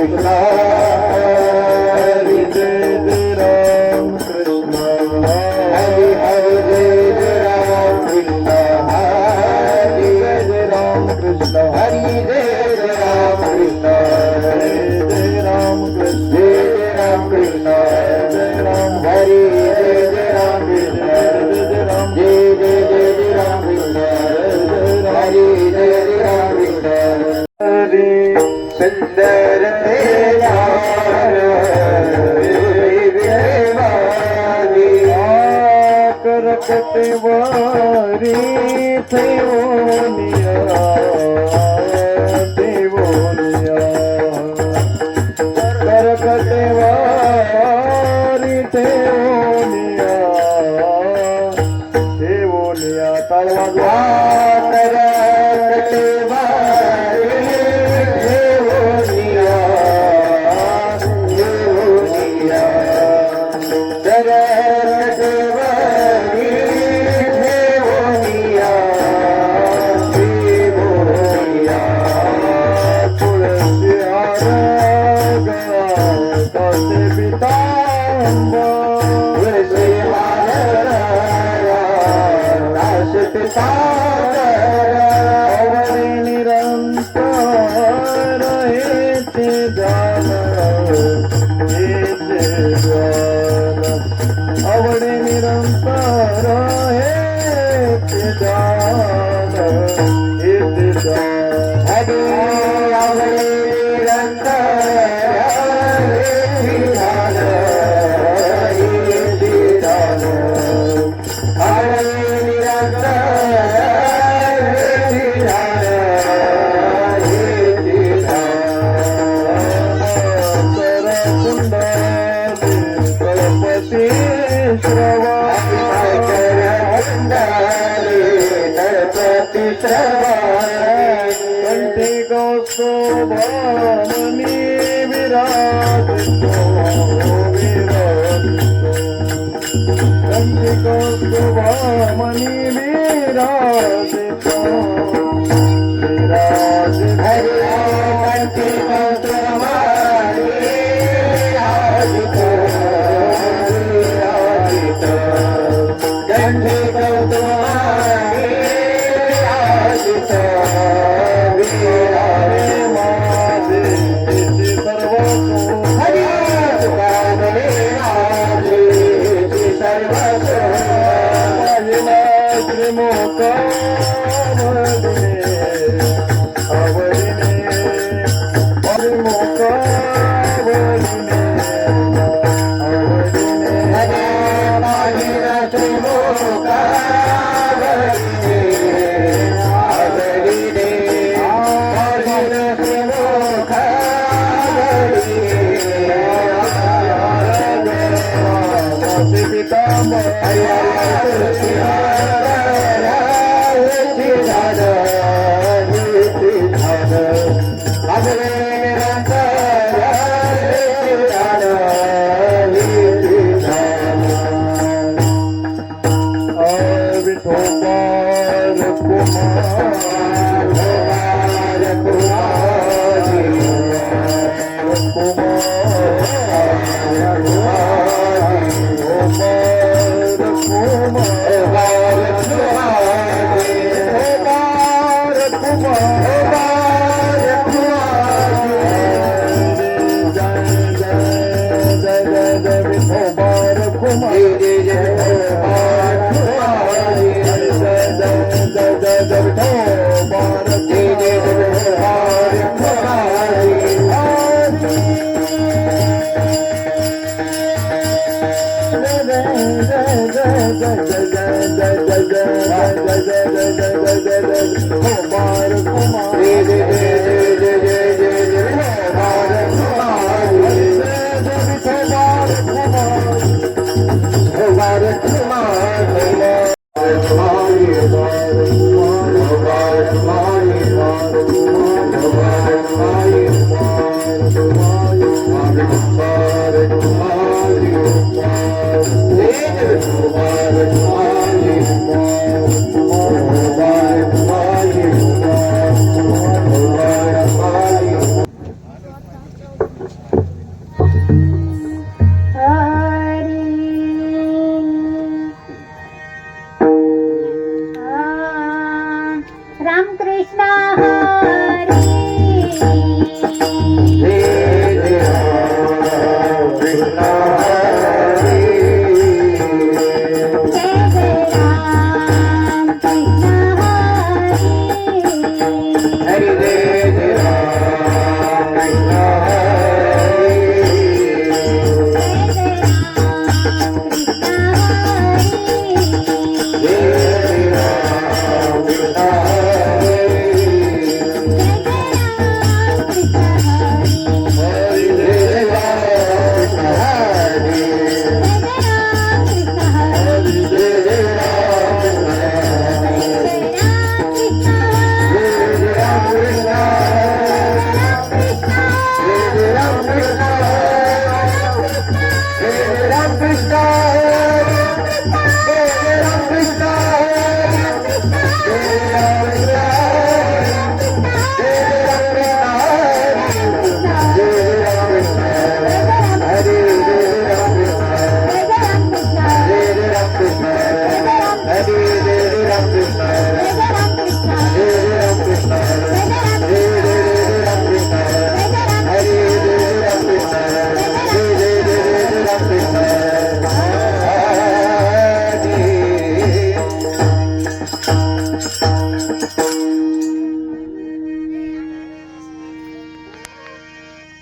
Krishna, Hare Jai Ram Krishna, Hare Hare Jai Ram Krishna, Hare Jai Ram Krishna, Hare Jai Ram Krishna, Hare Jai Ram Krishna, Jai Ram Krishna, Jai Ram Hare Jai Ram Krishna, Jai Ram Jai Ram Krishna, Hare Jai Ram Krishna, Hare सुंदर तेरा करकट वारी देवोनिया देवोनिया करकट वारी देवोनिया देवोनिया तलवा आवडे निरंतर हे जान हरे आवडे कंठी कौस्तुभामणि विराजितो कंठी कौस्तुभामणि विराजितो हरे कंठी कौस्तुभामणि विराजितो कंठी कौस्तुभामणि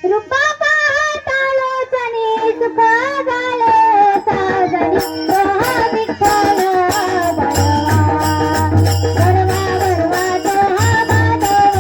रूपा पाहतालो जनी सुख झाले साजनी सोहा विठ्ठल बरवा बरवा बरवा सोहा माधव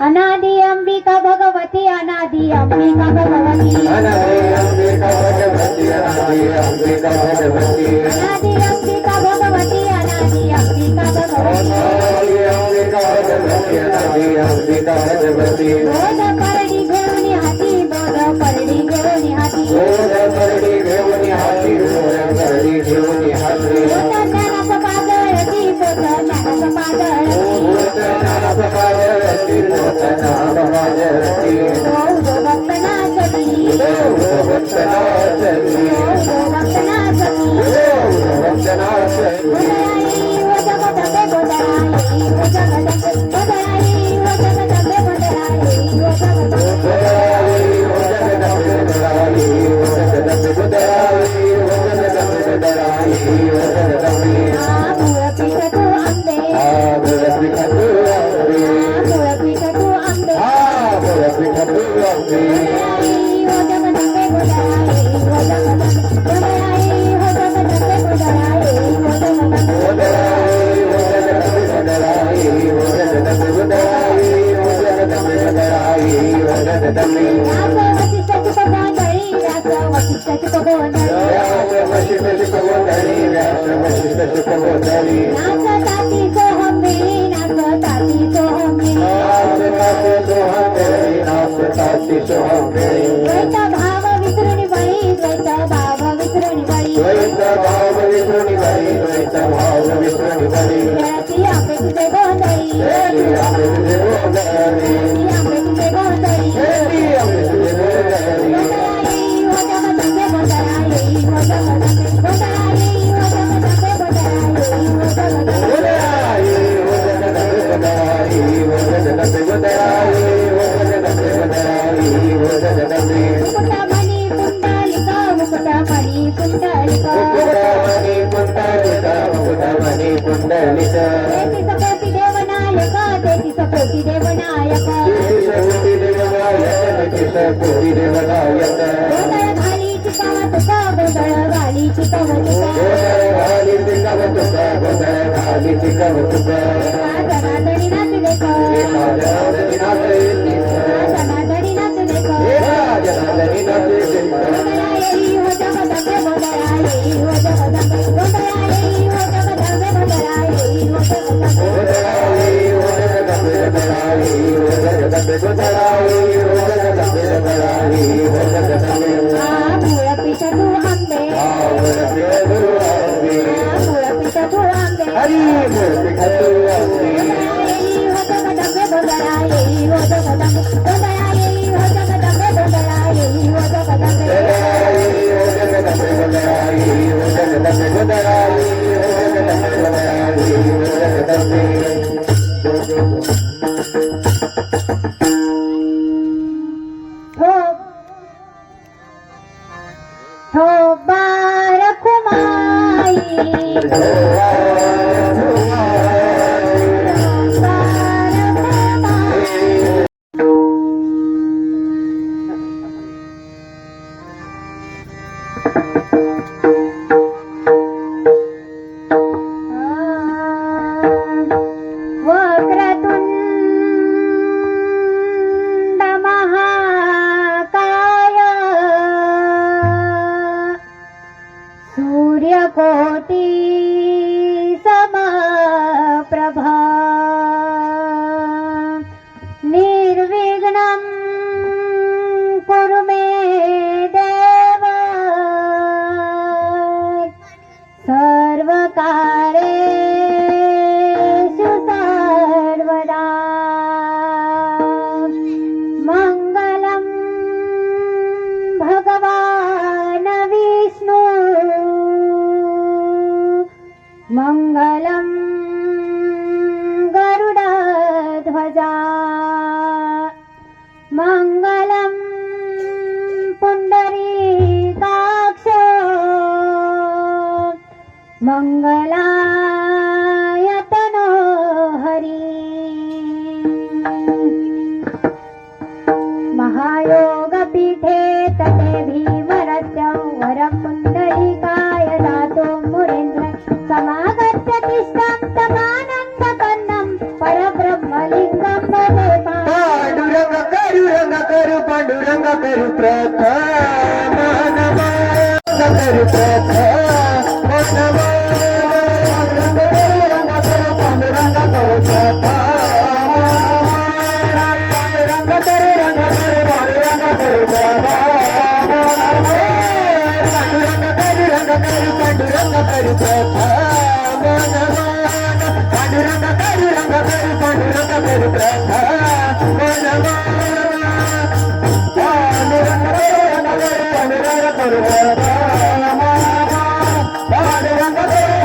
अनादि अंबिका भगवती अनादि अंबिका भगवती अनादि अंबिका भगवती अनादि अंबिका भगवती अनादि अंबिका भगवती अनादि अंबिका भगवती अनादि अंबिका भगवती अनादि अंबिका भगवती बोध करडी घेऊन हाती बोध करडी घेऊन हाती बोध करडी घेऊन हाती बोध करडी घेऊन हाती बोध ज्ञानाचा पादळती बोध ज्ञानाचा पादळती बोध ज्ञानाचा पादळती बोध ज्ञानाचा पादळती बोध भक्तनाचती बोध भक्तनाचती बोध भक्तनाचती बोध भक्तनाचती बोधराई व जगदंबे बोधराई व जगदंबे बोधराई व जगदंबे बोधराई व जगदंबे मूळपीठ तू आंबे मूळपीठ तू आंबे बोधराई व जगदंबे बोधराई व जगदंबे बोधराई व जगदंबे बोधराई व जगदंबे वशिष्ठाची पगोंधळी व्यास वशिष्ठाची पगोंधळी नाचताती सोहंबी नाचताती सोहंबी द्वैत भाव विसरून बळी द्वैत भाव विसरून बळी खेळती आंबे तुझे गोंधळी खेळती आंबे तुझे गोंधळी बोधराई व जगदंबे बोधराई व जगदंबे बोधराई व जगदंबे बोधराई व जगदंबे मुकुटमणि पुंडलिका मुकुटमणि पुंडलिका तेतीस कोटी देवनायक तेतीस कोटी देवनायक गोंधळ घाली चिकावर तुका गोंधळ घालीची कवतुका जनार्दनी नाच देख जनार्दनी नाच देख गोंधळा येई हो जगदंबे गोंधळा येई हो जगदंबे गोंधळा येई हो जगदंबे गोंधळा येई हो जगदंबे मूळ पीठ तू आंबे मूळ पीठ तू आंबे गोंधळा येई हो जगदंबे गोंधळा येई हो जगदंबे गोंधळा येई हो ठोबार कुमाई वक्रतुंड महाकाय सूर्यकोटि समप्रभा निर्विघ्नं कुरु मे देव सर्वकार्येषु सर्वदा मङ्गलं भगवान् विष्णु मङ्गलं गरुडध्वजा मङ्गलं पुण्डरीकाक्ष मङ्गलायतनो हरि महायोगपीठे तटे भीमरस्य वरं पुण्डरीकाय दातुं मुरेन्द्र समागत्य तिष्ठं तमानन्दकन्नं परब्रह्मलिङ्गं भजे पांडुरंग करू पांडुरंग करू प्रथम नमः करू प्रथम नमः पांडुरंग करू प्रथम पांडुरंग करू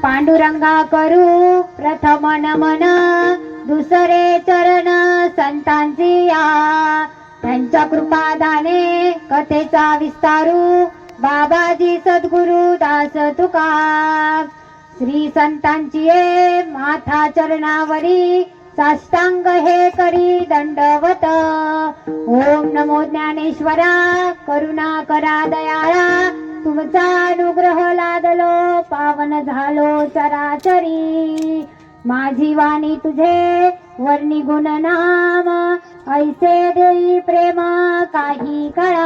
पांडुरंगा करू प्रथम नमन दुसरे चरण संत संतांची या त्यांच्या कृपादाने कथेचा विस्तारू बाबाजी सद्गुरु दास तुका श्री संतांची ये माथा चरणावरी साष्टांग हे करी दंडवत ओम नमो ज्ञानेश्वरा करुणा करा दयाळा तुमचा अनुग्रह लादलो पावन झालो चराचरी माझी वाणी तुझे वर्णी गुण नाम ऐसे देई प्रेम काही कळा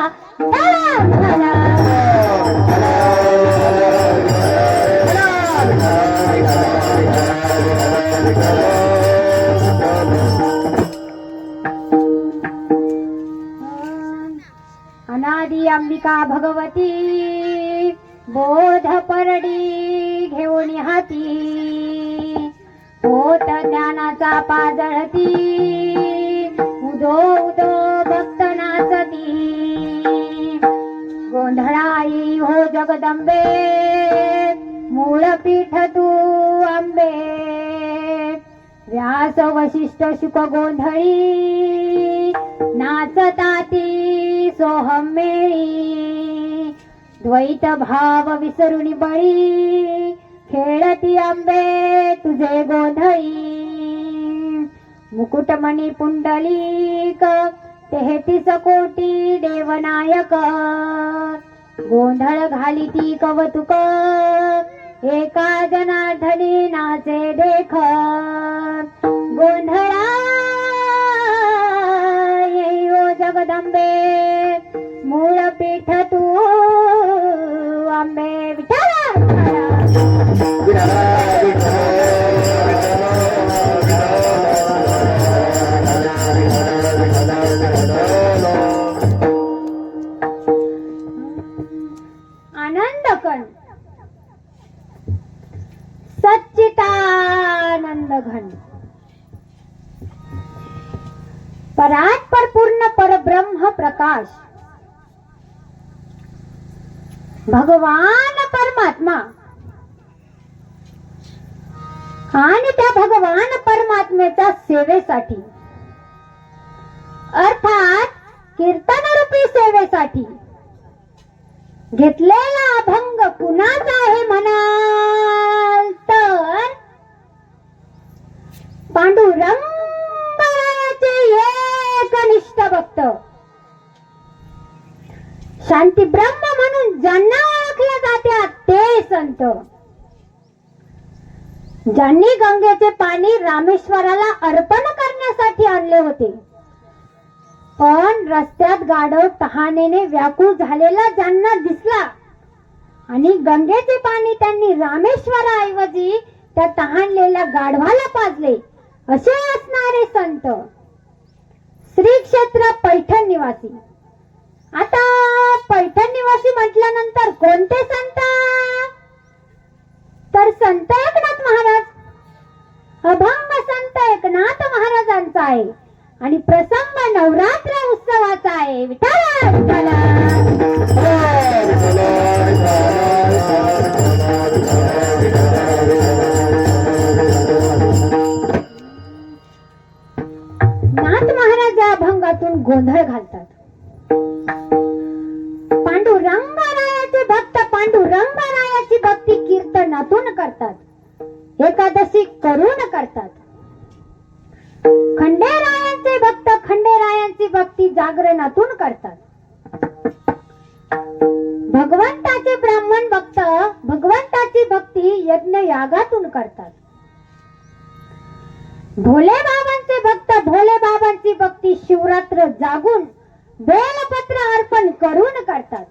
अनादि अंबिका भगवती बोध परडी घेऊन हाती होत ज्ञानाचा पाजळती उदो उदो भक्त नाचती गोंधळाई हो जगदंबे मूळ पीठ तू आंबे व्यास वशिष्ठ शुक गोंधळी नाचताती सोहम मेळी द्वैत भाव विसरुनी बळी खेळती आंबे तुझे गोंधळी मुकुटमणी पुंडलिक 33 कोटी देवनायक गोंधळ घालिती कवतुक एका जनार्दनी नाचे देख गोंधळा येई जगदंबे मूळ पीठ तू आंबे आनंद कण सच्चिदानंद घन परात्पर पूर्ण परब्रह्म प्रकाश भगवान परमात्मा आणि त्या भगवान परमात्म्याच्या सेवेसाठी अर्थात कीर्तनरूपी सेवेसाठी घेतलेला अभंग कुणाचा आहे म्हणाल तर पांडुरंगाचे एकनिष्ठ भक्त शांती ब्रह्म म्हणून ज्यांना ओळखले जाते ते संत ज्यांनी गंगेचे पाणी रामेश्वराला अर्पण करण्यासाठी आणले होते पण रस्त्यात गाढव तहानेने व्याकुळ झालेला ज्यांना दिसला आणि गंगेचे पाणी त्यांनी रामेश्वराऐवजी त्या तहानलेल्या गाढवाला पाजले असे असणारे संत श्री क्षेत्र पैठण निवासी आता पैठण निवासी म्हटल्यानंतर कोणते संत तर संत एकनाथ महाराज अभंग संत एकनाथ महाराजांचा आहे आणि प्रसंग नवरात्र उत्सवाचा आहे विठ्ठला नाथ महाराज या अभंगातून गोंधळ घालतात पांडुरंगरायाचे भक्त पांडुरंगरायाची भक्ती कीर्तनातून करतात एकादशी करून करतात खंडेरायांचे भक्त खंडेरायांची भक्ती जागरणातून करतात भगवंताचे ब्राह्मण भक्त भगवंताची भक्ती यज्ञ यागातून करतात भोले बाबांचे भक्त भोले बाबांची भक्ती शिवरात्र जागून बेलपत्र अर्पण करून करतात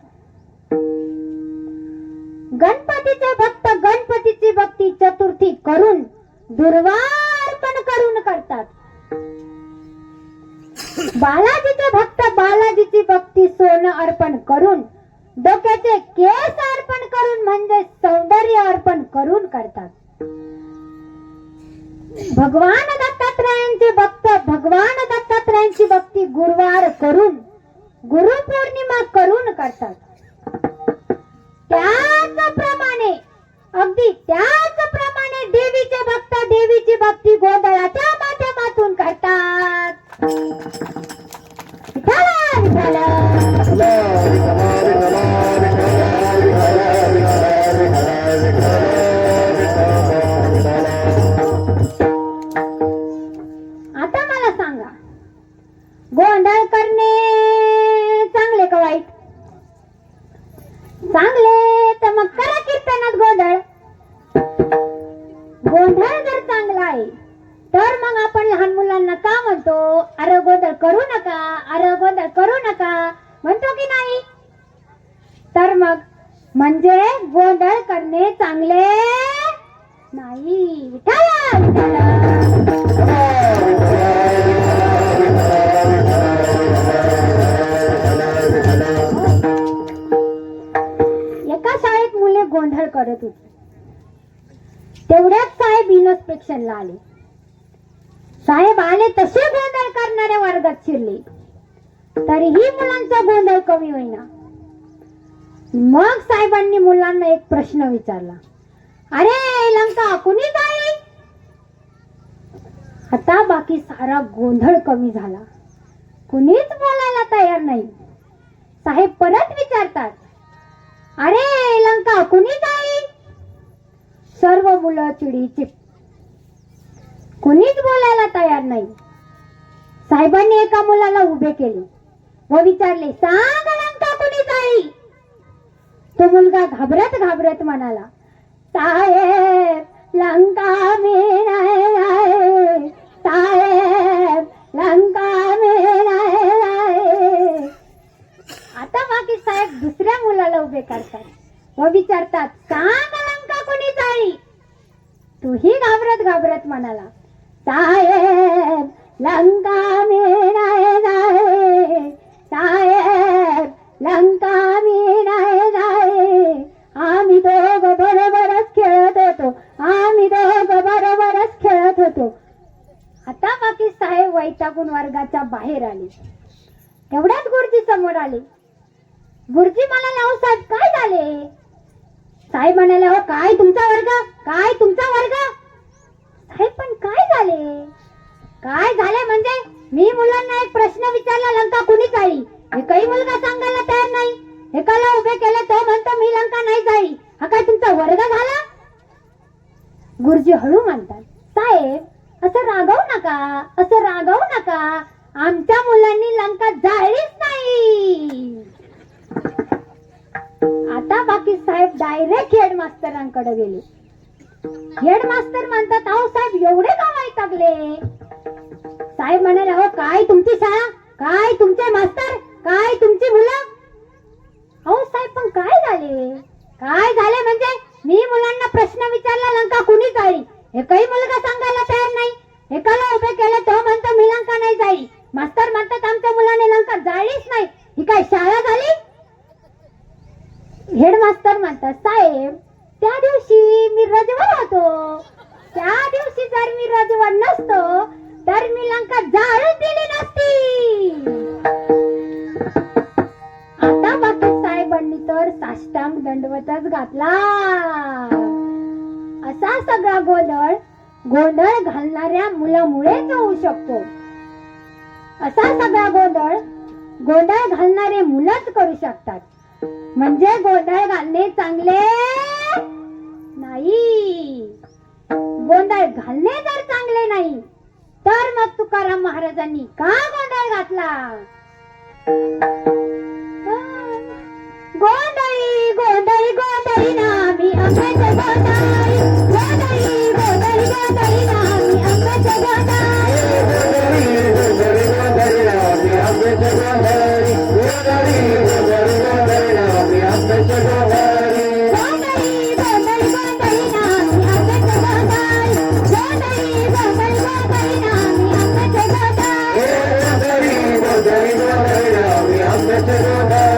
गणपतीचे भक्त गणपतीची भक्ती चतुर्थी करून दुर्वा अर्पण करून करतात बालाजीचे भक्त बालाजीची भक्ती सोनं अर्पण करून डोक्याचे केस अर्पण करून म्हणजे सौंदर्य अर्पण करून करतात भगवान दत्तात्रयांचे भक्त भगवान दत्तात्रयांची भक्ती गुरुवार करून गुरुपौर्णिमा करून करतात त्याचप्रमाणे अगदी त्याचप्रमाणे देवीचे भक्त देवीची भक्ती गोंधळाच्या माध्यमातून करतात विठ्ठल आता मला सांगा, गोंधळ करणे चांगले का वाईट? चांगले तर मग करा कीर्तनात गोंधळ. गोंधळ जर चांगला आहे तर मग आपण लहान मुलांना का म्हणतो, अरे गोंधळ करू नका, अरे गोंधळ करू नका म्हणतो की नाही? तर मग म्हणजे गोंधळ करणे चांगले नाही. विठ्ठल एका शाळेत मुले गोंधळ करत होती. तेवढ्यात साहेब इन्स्पेक्शनला आले. साहेब आले तसे गोंधळ करणाऱ्या वर्गात शिरले, तरीही मुलांचा गोंधळ कमी होईना. मग साहेबांनी मुलांना एक प्रश्न विचारला, अरे लंका कुणी जाळली? आता बाकी सारा गोंधळ कमी झाला. कुणीच बोलायला तयार नाही. साहेब परत विचारतात, अरे लंका कुणी जाळली? सर्व मुलं चिडीचिप. कुणीच बोलायला तयार नाही. साहेबांनी एका मुलाला उभे केले व विचारले, सांग लंका कुणी जाळली? तो मुलगा घाबरत घाबरत म्हणाला, साहेब लंका मी नाही, साहेब लंका मी नाही. आता बाकी साहेब दुसऱ्या मुलाला उभे करतात व विचारतात, सांग लंका कुणी जाळली? तोही घाबरत घाबरत म्हणाला, साहेब लंका मी नाही, साहेब लंका मी नाही. आम्ही दोघं बरोबरच खेळत होतो, आम्ही दोघं बरोबरच खेळत होतो. आता बाकी साहेब वैतागून वर्गाच्या बाहेर आले. तेवढ्यात गुरुजी समोर आले. गुरुजी म्हणाले, अहो साहेब काय झाले? साहेब म्हणाले, अहो काय तुमचा वर्ग, काय तुमचा वर्ग? साहेब पण काय झाले? काय झाले म्हणजे मी मुलांना एक प्रश्न विचारला, लंका कुणी जाळली? एकही मुलगा सांगायला तयार नाही. एकाला उभे केले तो म्हणतो मी लंका नाही जाळली. हा काय तुमचा वर्ग झाला? गुरुजी हळू म्हणतात, साहेब असं रागवू नका, असं रागवू नका. आमच्या मुलांनी लंका जाळलीच नाही. आता बाकी साहेब डायरेक्ट हेडमास्टरांकडे गेले. हेडमास्टर म्हणतात, अहो साहेब एवढे का वैतागले? साहेब म्हणाले, अहो काय तुमची शाळा, काय तुमचे मास्तर, काय तुमची मुलं? अहो साहेब पण काय झाले? काय झाले म्हणजे मी मुलांना प्रश्न विचारला, लंका कुणी जाळली? एकही मुलगा सांगायला तयार नाही. एकाला उभे केले तो म्हणतो मी लंका नाही जाळली. मास्तर म्हणतात आमच्या मुलाने लंका जाळलीच नाही. ही काय शाळा झाली? हेडमास्टर म्हणतात, साहेब त्या दिवशी मी रजेवर होतो. त्या दिवशी जर मी रजेवर नसतो तर मी लंका जाळून दिली नसती. आता बाकी साहेबांनी तर साष्टांग दंडवतच घातला. असा सगळा गोंधळ घालणाऱ्या मुलामुळेच होऊ शकतो. असा सगळा गोंधळ घालणारे मुलंच करू शकतात. म्हणजे गोंधळ घालणे चांगले नाही. गोंधळ घालणे जर चांगले नाही तर मग तुकाराम महाराजांनी का गोंधळ घातला? गोंधळी गोंधळी गोंधळी नामी अंगाचे गोंधळी, गोंधळी गोंधळी गोंधळी नामी अंगाचे गोंधळी, गोंधळी गोंधळी गोंधळी नामी अंगाचे गोंधळी, गोंधळी गोंधळी गोंधळी नामी अंगाचे गोंधळी, गोंधळी गोंधळी गोंधळी नामी अंगाचे गोंधळी, गोंधळी गोंधळी गोंधळी नामी अंगाचे गोंधळी, गोंधळी गोंधळी गोंधळी नामी अंगाचे गोंधळी,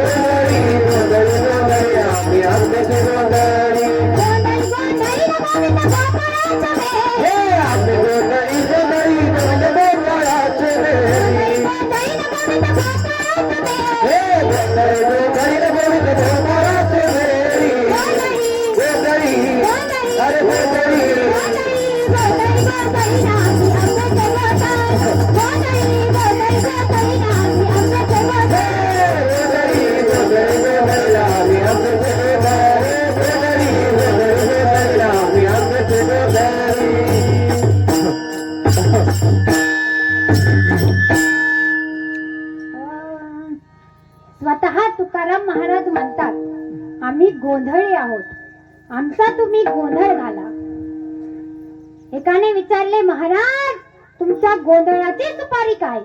गोंधळी गोंधळी गोंधळी नामी अंगाचे गोंधळी, गोंधळी गोंधळी गोविंद गोपाळाचा वेळ, हे आपले गोंधळी गोंधळी गोविंद गोपाळाचे वेळी, गोंधळी गोविंद गोपाळाचा वेळ, हे गोंधळी गोंधळी गोविंद गोपाळाचे वेळी, गोंधळी अरे गोंधळी गोंधळी गोंधळी गोंधळी नामी अंगाचे गोंधळी, गोंधळी तुकाराम महाराज म्हणतात आम्ही गोंधळी आहोत, आमचा तुम्ही गोंधळ घाला. एकाने विचारले, महाराज तुमच्या गोंधळाची सुपारी काय?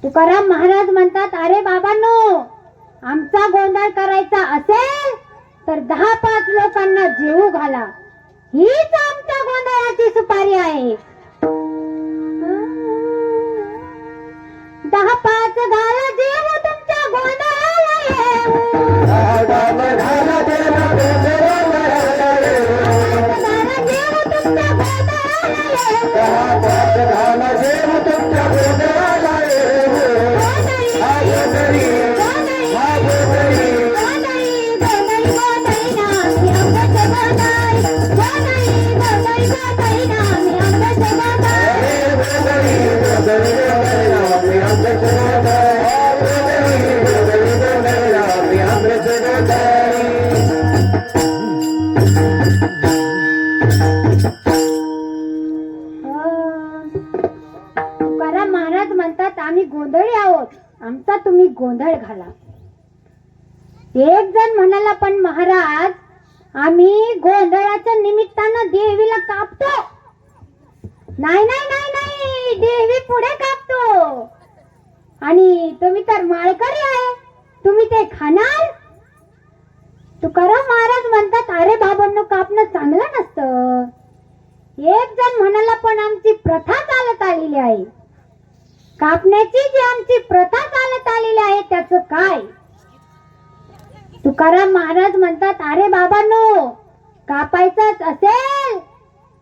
तुकाराम महाराज म्हणतात, अरे बाबांनो, आमचा गोंधळ करायचा असेल तर 10-5 लोकांना जेवू घाला, हीच आमच्या गोंधळाची सुपारी आहे. 10-5 घाला जेवू तुमच्या गोंधळाला येऊ. 10 घाला जेवू तुमच्या गोंधळाला तुकाराम महाराज म्हणतात आम्ही गोंधळी आहोत, आमचा तुम्ही गोंधळ घाला. एक जण म्हणाला, पण महाराज आम्ही गोंधळाच्या निमित्तानं देवीला कापतो. नाही नाही नाही नाही, देवी पुढे कापतो. आणि तुम्ही तर माळकरी आहे, तुम्ही ते खाणार? तुकाराम महाराज म्हणतात, अरे बाबांनो, कापणं चांगलं नसतं. एक जण म्हणाला, पण आमची प्रथा चालत आलेली आहे. कापण्याची जी आमची प्रथा चालत आलेली आहे त्याचं काय? तुकाराम महाराज म्हणतात, अरे बाबांनो, कापायचंच असेल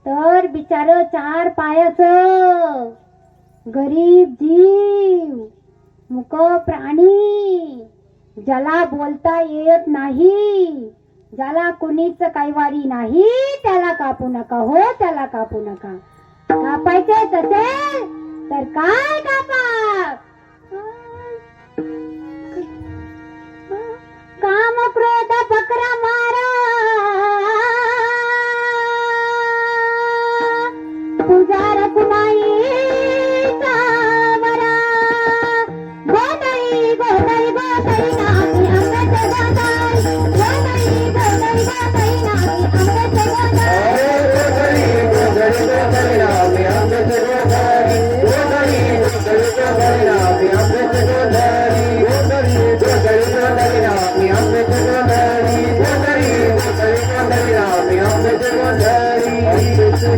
तर बिचार 4 पायाचं गरीब जीव, मुक प्राणी, ज्याला बोलता येत नाही, ज्याला कुणीच कैवारी नाही, त्याला कापू नका. हो, त्याला कापू नका. कापायचेच असेल तर काय कापा. काम क्रोध बकरा मारा, पुजार कुणाई चावरा. गोंधळी गोंधळी गोंधळी नामी अंगाचे गोंधळ, गोंधळी गोंधळी गोंधळी नामी अंगाचे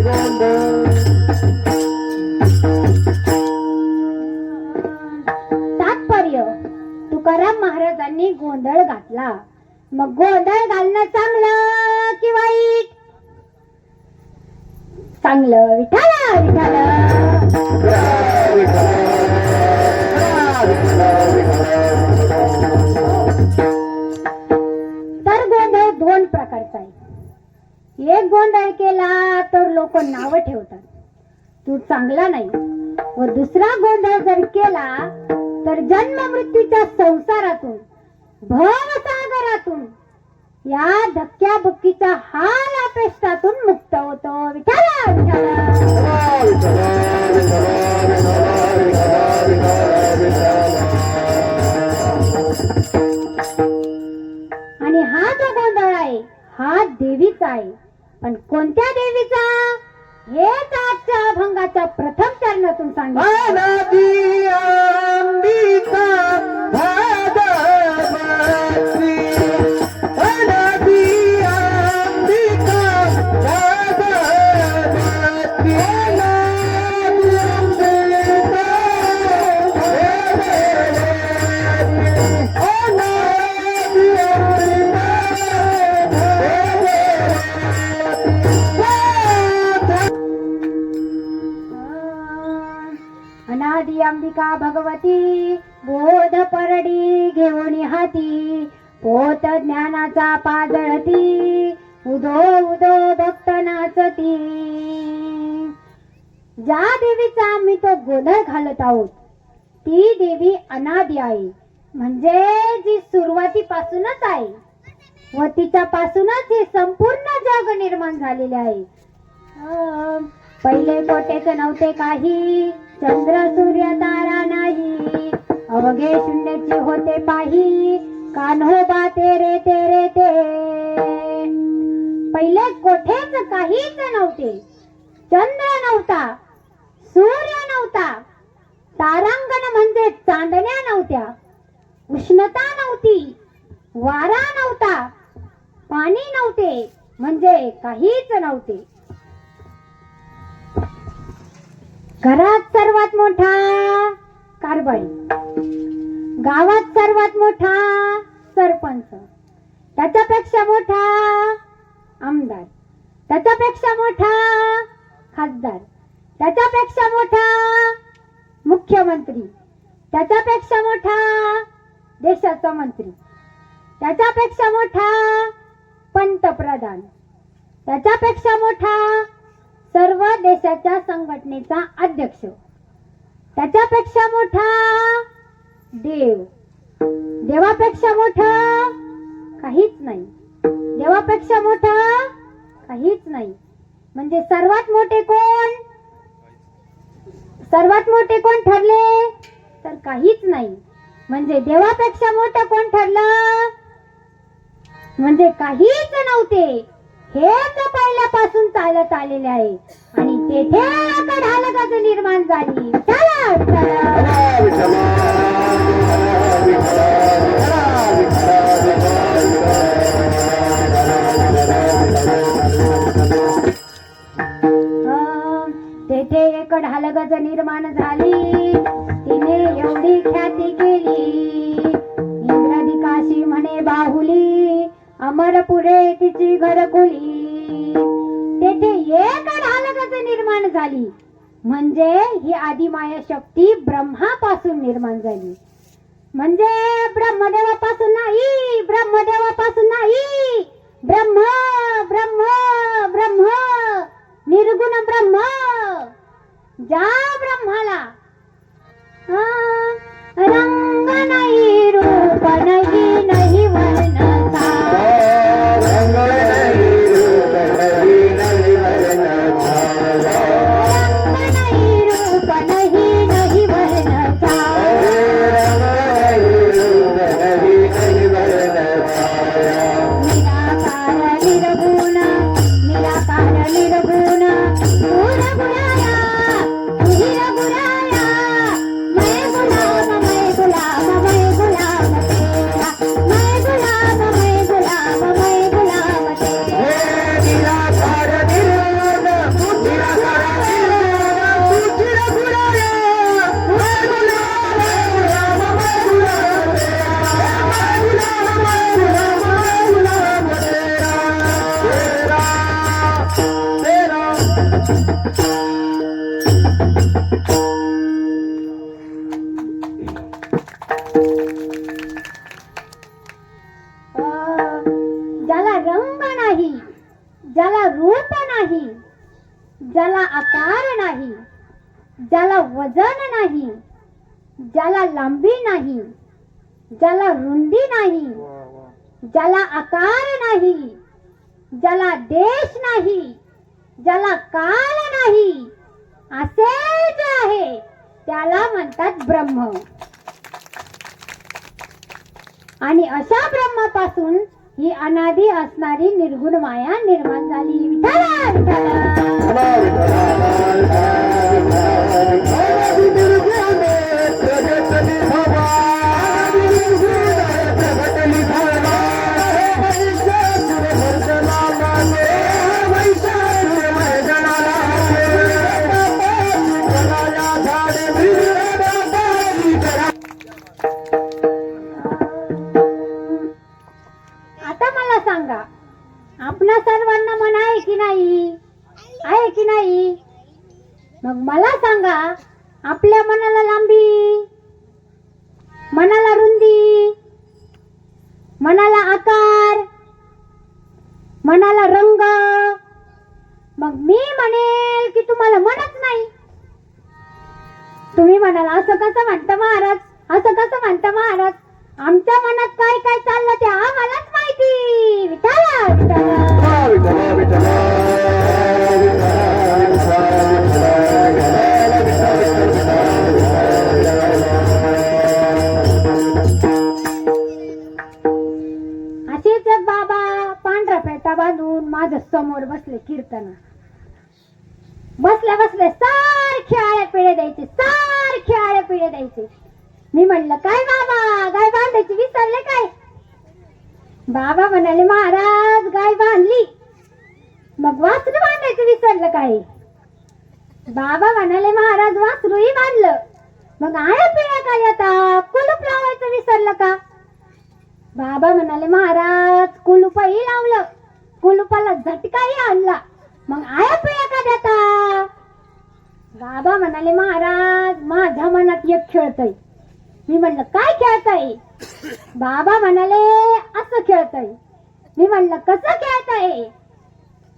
गोंधळ. तात्पर्य, तुकाराम महाराजांनी गोंधळ घातला. मग गोंधळ घालणं चांगलं की वाईट? चांगलं. विठाला विठाला. तर गोंधळ 2 प्रकारचा आहे. एक गोंधळ केला तर लोक नाव ठेवतात, तू चांगला नाही. व दुसरा गोंधळ जर केला तर जन्म मृत्यूच्या संसारातून, भवसागरातून, या धक्क्या बुक्कीच्या हाल अपेष्टातून मुक्त होतो. विठाला विठाला. आणि हा जो गोंधळ आहे हा देवीचा आहे. पण कोणत्या देवीचा? हेच आजच्या अभंगाच्या प्रथम चरणातून सांगितलं. अनादि अंबिका भगवती, बोध परडी घेऊन हाती, पोत ज्ञानाचा पाजळती, उदो उदो भक्त नाचती. ज्या देवीचा आम्ही तो गोंधळ घालत आहोत ती देवी अनादि आहे, म्हणजे जी सुरुवातीपासूनच आहे व तिच्यापासूनच हे संपूर्ण जग निर्माण झालेले आहे. पहिले कोटेच नव्हते काही, चंद्र सूर्य तारा नाही, अवघे शून्याची होते पाही कान्होबा तेरे तेरे ते. पहिले कोठेच काहीच नव्हते. चंद्र नव्हता, सूर्य नव्हता, तारांगण म्हणजे चांदण्या नव्हत्या, उष्णता नव्हती, वारा नव्हता, पाणी नव्हते, म्हणजे काहीच नव्हते. घरात सर्वात मोठा कारभारी, गावात सर्वात मोठा सरपंच, त्याच्यापेक्षा मोठा आमदार, त्याच्यापेक्षा मोठा खासदार, त्याच्यापेक्षा मोठा मुख्यमंत्री, त्याच्यापेक्षा मोठा देशाचा मंत्री, त्याच्यापेक्षा मोठा पंतप्रधान, त्याच्यापेक्षा मोठा सर्व देशाच्या संघटनेचा अध्यक्ष, त्याच्यापेक्षा मोठा देव, देवापेक्षा मोठा काहीच नाही, देवापेक्षा मोठा काहीच नाही. म्हणजे सर्वात मोठे कोण? सर्वात मोठे कोण ठरले तर काहीच नाही. म्हणजे देवापेक्षा मोठं कोण ठरलं? म्हणजे काहीच नव्हते. हेच पहिल्यापासून चालत आलेले आहे आणि तेथे आता ढालकच निर्माण झाली. चला तेथे एक ढालगज निर्माण झाली. तिने एवढी ख्याती केली. इंद्रादिकाशी म्हणे बाहुली, अमरपुरे तिची घरकुली. तेथे एक ढालगज निर्माण झाली. म्हणजे ही आदिमाया शक्ती ब्रह्मापासून निर्माण झाली. म्हणजे ब्रह्मदेवापासून नाही, ब्रह्मदेवापासून नाही, ब्रह्म ब्रह्म ब्रह्म निर्गुण ब्रह्म. ज्या ब्रह्माला रंग नाही, रूप नाही, नाही वर्णता, रंग नाही, रूप नाही, नाही वर्णता, रंग नाही, रूप नाही, नाही वर्णता, रंग नाही, रूप नाही, नाही वर्णता. निराकार निर्गुण, निराकार निर्गुण, गुण गुणाया, तुझी गुणाया, मैं गुलाम, मैं गुलाम, मैं गुलाम तेरा, मैं गुलाम, मैं गुलाम, मैं गुलाम तेरा. निराकार निर्गुण, निराकार निर्गुण, तुझी गुणाया, मैं गुलाम, मैं गुलाम, मैं गुलाम तेरा, मैं गुलाम, मैं गुलाम, तेरा, तेरा, तेरा. ज्याला रंग नाही, ज्याला रूप नाही, ज्याला आकार नाही, ज्याला वजन नाही, ज्याला लांबी नाही, ज्याला रुंदी नाही, ज्याला आकार नाही, ज्याला देश नाही, ज्याला काळ नाही, असे जे आहे त्याला म्हणतात ब्रह्म. आणि अशा ब्रह्मापासून ही अनादी असणारी निर्गुण माया निर्माण झाली. विठ्ठला विठ्ठला. आता मला सांगा, आपणा सर्वांना मन आहे की नाही? आहे की नाही? मग मला सांगा, आपल्या मनाला लांबी, मनाला रुंदी, मनाला आकार, मनाला रंग. मग मी म्हणेल की तुम्हाला मनच नाही. तुम्ही म्हणाल असं कसं म्हणता महाराज, असं कसं म्हणता महाराज? आमच्या मनात काय काय चाललं ते आम्हालाच माहिती. विठ्ठला विठ्ठला. विठ्ठला विठ्ठला, विठ्ठला विठ्ठला, माझ्या समोर बसले कीर्तना. बसल्या बसल्या सारखे आळे पिळे द्यायचे, सारखे आळे पिळे द्यायचे. मी म्हणलं काय बाबा, गाय बांधायची विसरले काय? बाबा म्हणाले महाराज गाय बांधली, मग वासरू बांधायचं विसरलं काय? बाबा म्हणाले महाराज वासरूही बांधलं, मग आळ्या पिळ्या काय आता, कुलूप लावायचं विसरलं का? बाबा म्हणाले महाराज कुलूपही लावलं, कुलूपाला झटकाही आणला, मग आळ्या पिळ्या का देता? बाबा म्हणाले महाराज माझ्या मनात एक खेळतय. मी म्हणलं काय खेळताय? बाबा म्हणाले असं खेळताय. मी म्हणलं कसं खेळताय?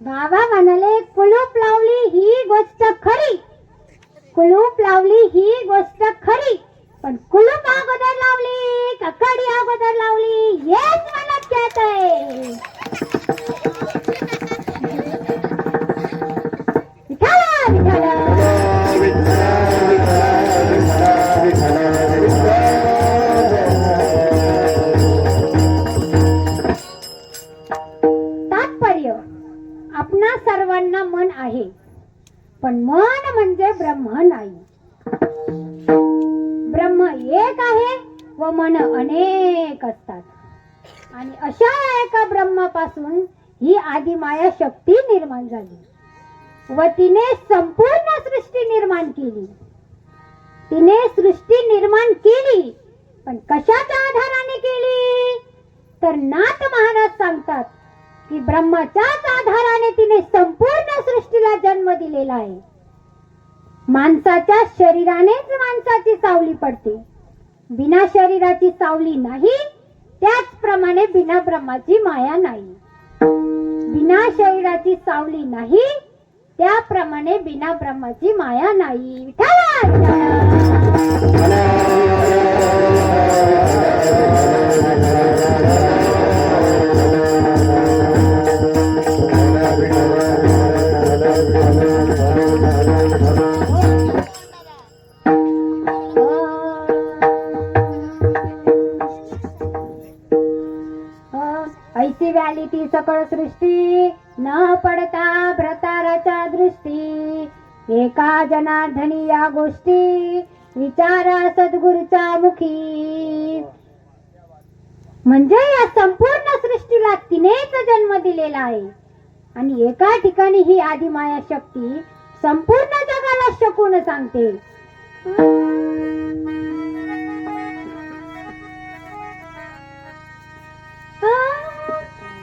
बाबा म्हणाले कुलूप लावली ही गोष्ट खरी, कुलूप लावली ही गोष्ट खरी, पण कुलूप अगोदर लावली का कडी अगोदर लावली हेच मनात खेळताय. विठाला विठाला तात्पर्य आपणा सर्वांना मन आहे, पण मन म्हणजे ब्रह्म नाही. ब्रह्म एक आहे व मन अनेक असतात, आणि अशा एका ब्रह्मापासून ही आदिमाया शक्ती निर्माण झाली व तिने संपूर्ण सृष्टी निर्माण केली. तिने सृष्टी निर्माण केली, पण कशाच्या आधाराने केली? तर नाथ महाराज सांगतात की ब्रह्माच्याच आधाराने तिने संपूर्ण सृष्टीला जन्म दिलेला आहे. माणसाच्या शरीरानेच माणसाची सावली पडते, बिना शरीराची सावली नाही. त्याचप्रमाणे बिना ब्रह्माची माया नाही. बिना शरीराची सावली नाही, त्याप्रमाणे बिना ब्रह्माची माया नाही. विठ्ठला ऐसी व्याली ती सकळ सृष्टी, न पडता भ्रताराच्या दृष्टी. एका जनार्दनी या गोष्टी, विचारा सद्गुरूच्या मुखी. म्हणजे या संपूर्ण सृष्टीला तिनेच जन्म दिलेला आहे, आणि एका ठिकाणी ही आदिमाया शक्ती संपूर्ण जगाला शकून सांगते.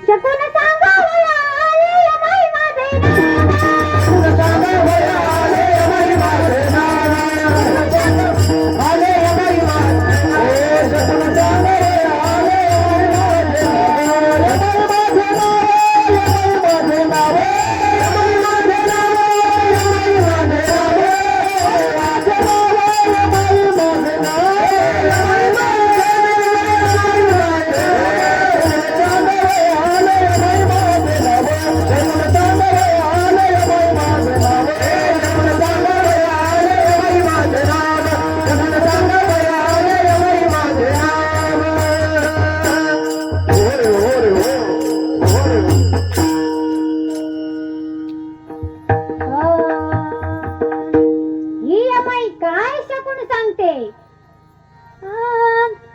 शकून सांगावया आले अमाई माझे नाव, शकून सांगावया आले अमाई माझे नाव, आले अमाई माझे, शकून सांगावया आले अमाई माझे नाव, अमाई माझे नाव, अमाई माझे नाव, अमाई माझे नाव, अमाई माझे नाव, अमाई माझे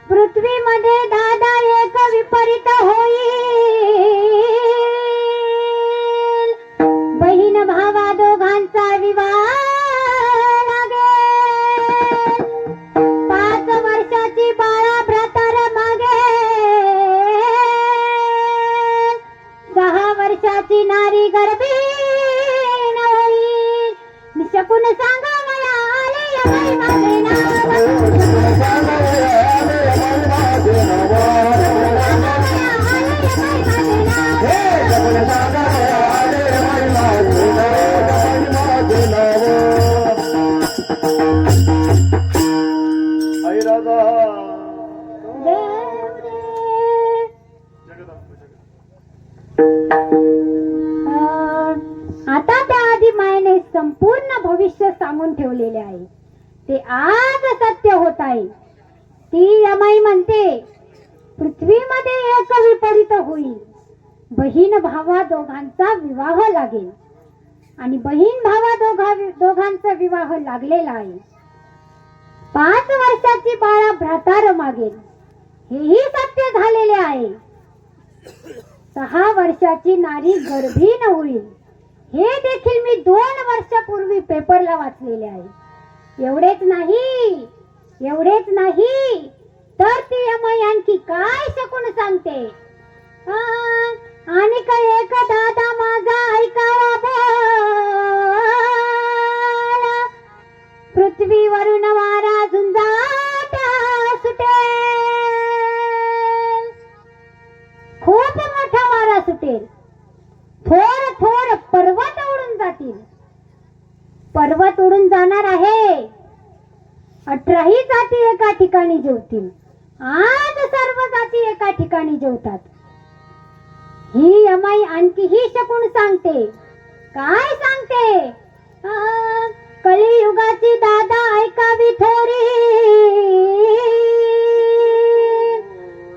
पृथ्वीमध्ये दादा एक विपरीत होईल, बहीण भावा दोघांचा विवाह लागेल. 5 वर्षाची बाळा भ्रातर मागेल, 6 वर्षाची नारी गर्भीण होईल. मी शकून सांगावया आले अमाई माझे नाव, आता त्या आदिमायेने संपूर्ण भविष्य सांगून ठेवलेले आहे, ते आज सत्य होत आहे. ती यमाई म्हणते पृथ्वीमध्ये एक विपरीत होईल, बहीण भावा दोघांचा विवाह लागेल आणि बहीण भावा दोघांचा विवाह लागलेला आहे. 5 वर्षाची बाळा भ्रातार मागेल, हेही सत्य झालेले आहे. 6 वर्षाची नारी गर्भीण होईल, हे देखील मी 2 वर्षापूर्वी पेपरला वाचलेले आहे. एवढेच नाही तर ती यमाई आणखी काय शकून सांगते. आणि काय एक दादा माझा ऐकावा बोल, पृथ्वीवरून वारा झुंजाट सुटेल. खूप मोठा वारा सुटेल, थोर पर्वत उडून जातील. पर्वत उडून जाणार आहे. 18 जाती एका ठिकाणी जेवतील. आज सर्व जाती एका ठिकाणी जेवतात. ही यमाई आणखीही शकून सांगते. काय सांगते? कलियुगाची दादा ऐकावी थोरी,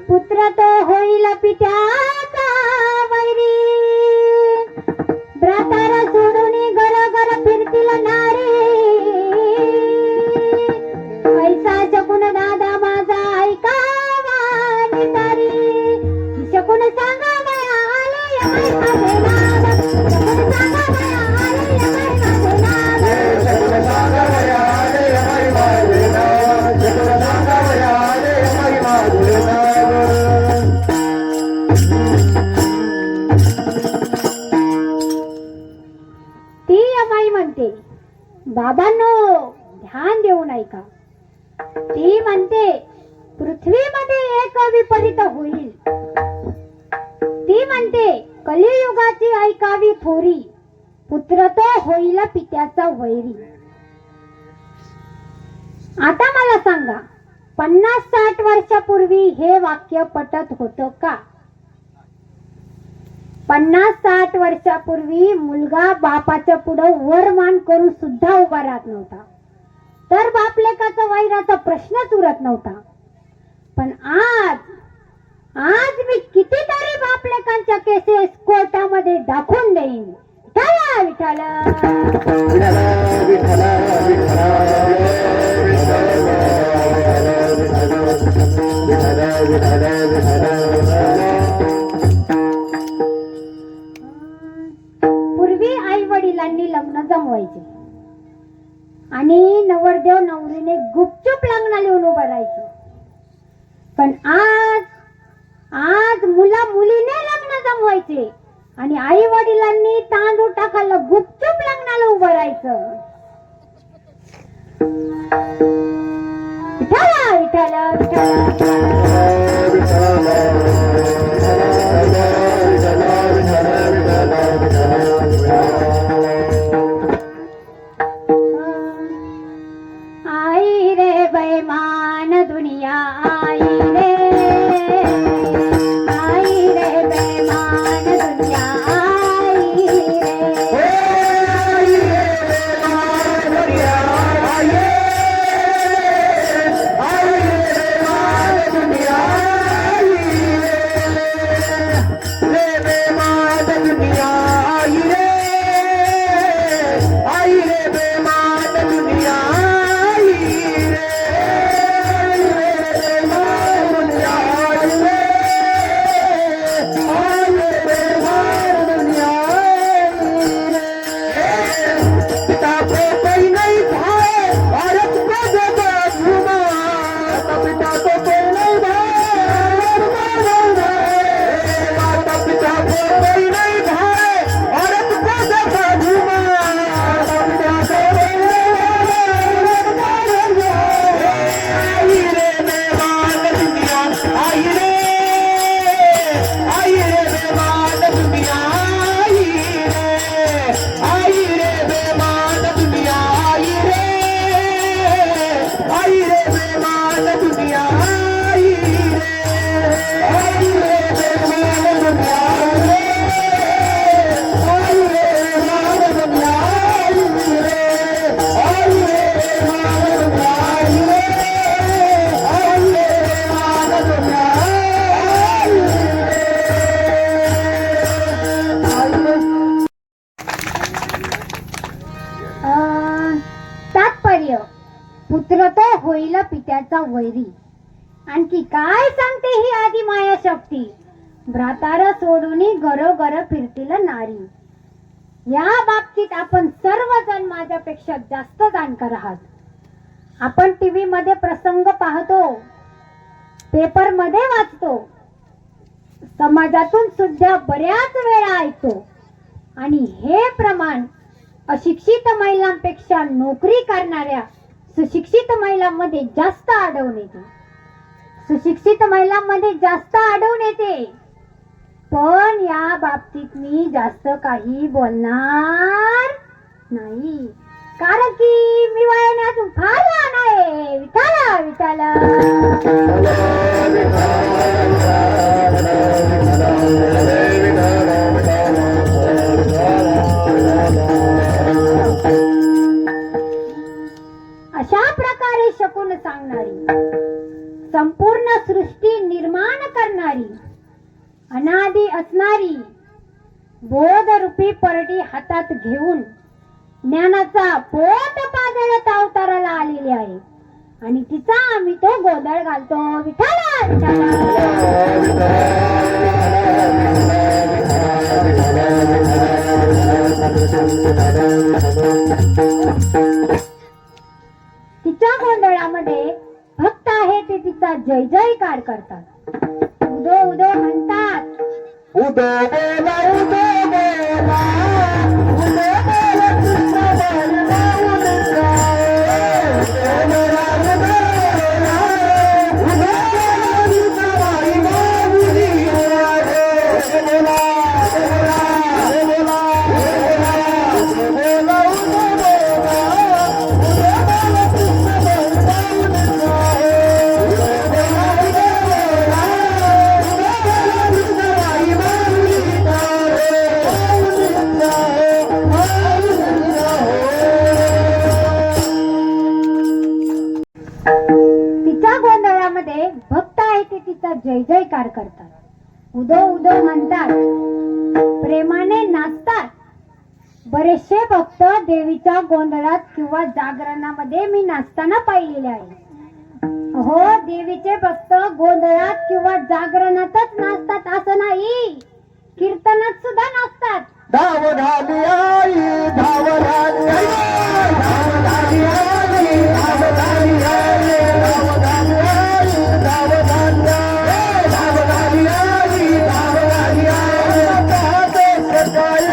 पुत्र तो होईल पित्याचा वैरी. भ्रातार सोडून घर फिरतील नारी, ऐसा शकून दादा माझा ऐकावा नितारी. शकून सांगा माया आले यमाई माझे नाद, शकून सांगा माया आले यमाई माझे नाद. शकून सांगा माया आले यमाई माझे नाद, शकून सांगा माया आले यमाई माझे नाद. ती यमाई म्हणते, बाबांनो ध्यान देऊन ऐका. ती म्हणते पृथ्वीमध्ये एक विपरीत होईल. ती म्हणते कलियुगाची ऐकावी थोरी, पुत्र तो होईल पित्याचा वैरी. आता मला सांगा, 50-60 वर्षापूर्वी हे वाक्य पटत होतं का? 50-60 वर्षापूर्वी मुलगा बापाच्या पुढे वर मान करून सुद्धा उभा राहत नव्हता, तर बापलेकाचा वैराचा प्रश्नच उरत नव्हता. पण आज मी कितीतरी बापलेकांच्या केसेस कोर्टामध्ये दाखवून देईन. विठ्ठला विठ्ठला विठ्ठला विठ्ठला विठ्ठला विठ्ठला. पूर्वी आई वडिलांनी लग्न जमवायचे आणि नवरदेव नवरीने गुपचूप लग्नाला येऊन उभं राहायचं. पण आज मुला मुलीने लग्न जमवायचे आणि आई वडिलांनी तांदूळ टाकायला गुपचूप लग्नाला उभं राहायचं. विठ्ठला विठ्ठला आई रे बेईमान दुनिया आई रे, आई रे बेईमान दुनिया आई रे. दुनिया वैरी. आणखी काय सांगते ही आधी माया शक्ती, भ्रातार सोडून घरोघर फिरतील नारी. या बाबतीत आपण सर्वजण माझ्यापेक्षा जास्त जाणकार आहात. आपण टीव्ही मध्ये प्रसंग पाहतो, पेपर मध्ये वाचतो, समाजातून सुद्धा बऱ्याच वेळा ऐकतो. आणि हे प्रमाण अशिक्षित महिलांपेक्षा नोकरी करणाऱ्या सुशिक्षित महिलांमध्ये जास्त आढळून येते. सुशिक्षित महिलांमध्ये जास्त आढळून येते. पण या बाबतीत मी जास्त काही बोलणार नाही, कारण की मी वयाने अजून फार लहान आहे. विठाला विठाला अशा प्रकारे शकून सांगणारी, संपूर्ण सृष्टी निर्माण करणारी, अनादी असणारी, बोधरूपी परडी हातात घेऊन ज्ञानाचा पोट पाजळत अवताराला आलेली आहे. आणि तिचा आम्ही तो गोंधळ घालतो. विठाला विठाला तिच्या गोंधळामध्ये भक्त आहे ते तिचा जय जयकार करतात, उदो उदो म्हणतात. उदो बोला उदो बोला उदो बोला कृष्ण बोला उदो भक्त आहे ते तिचा जय जयकार करतात, उदो उदो म्हणतात, प्रेमाने नाचतात. बरेचसे भक्त देवीच्या गोंधळात किंवा जागरणामध्ये मी नाचताना पाहिलेले आहे. हो, देवीचे भक्त गोंधळात किंवा जागरणातच नाचतात असं नाही, कीर्तनात सुद्धा नाचतात. धाव घाली आई धाव घाली आई धाव घाली आई धाव घाली आई धाव घाली आई धाव घाली आई धाव घाली आई धाव घाली आई आते सकाळी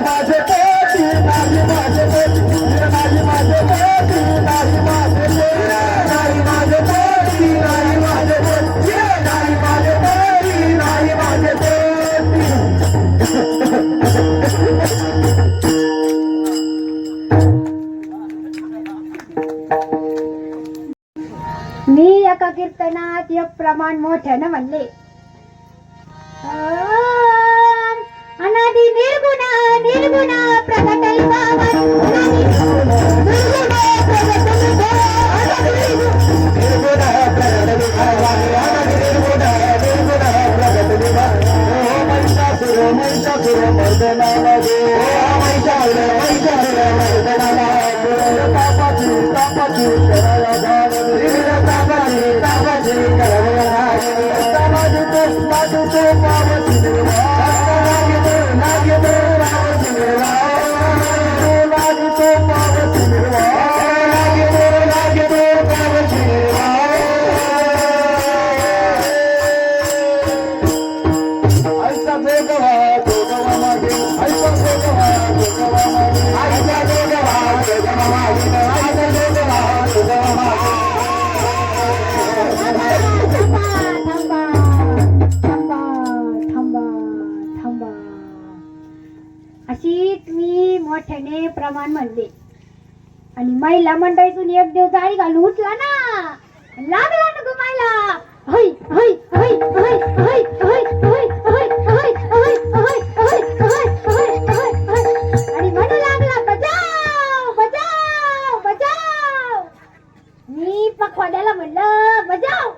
माझे पोटी माझे माझे पोटी माझे माझे पोटी माझे माझे पोटी माझे पोटी माझे पोटी मी एका कीर्तनात एक प्रमाण मोठ्यानं म्हणले, अनादि निर्गुण निर्गुण प्रगटल अशीच मी मोठ्याने प्रमाण म्हणले. आणि महिला मंडळीतून एक दिवस जाळी घालून उठला ना, लागला ना घुमायला, हय हय हय हय हय हय हय हय हय हय हय हय हय आणि म्हणू लागला, बजाव बजाव बजाव. मी पखवाड्याला म्हणलं, बजाव.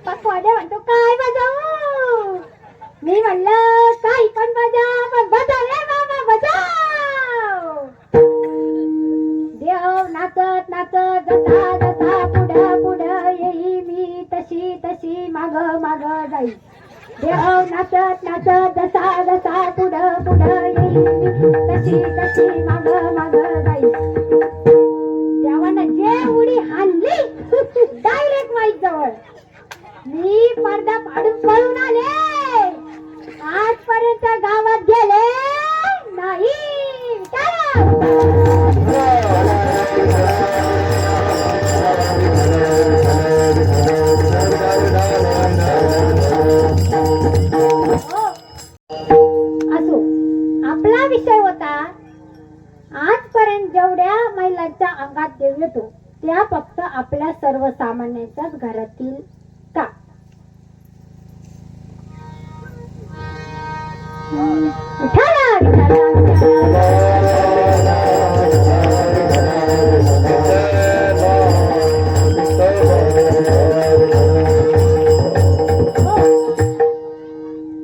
पखवाड्या म्हणतो, काय बजाव? मी म्हणलं, काही पण बजाव, पण बजाव रे बाबा, बजाव. नाच जसा जसा पुढं पुढं येई मी तशी तशी माग माग जाई देव नाचत नाचत जसा जसा पुढं पुढं येई मी तशी तशी माग माग जाई देवानं जे उडी हाणली डायरेक्ट माईक जवळ मी पडदा पाडून पळून आले आजपर्यंत गावात गेले नाही असो आपला विषय होता आजपर्यंत जेवढ्या महिलांच्या अंगात देव येतो त्या फक्त आपल्या सर्वसामान्यांच्याच घरातील का विठाला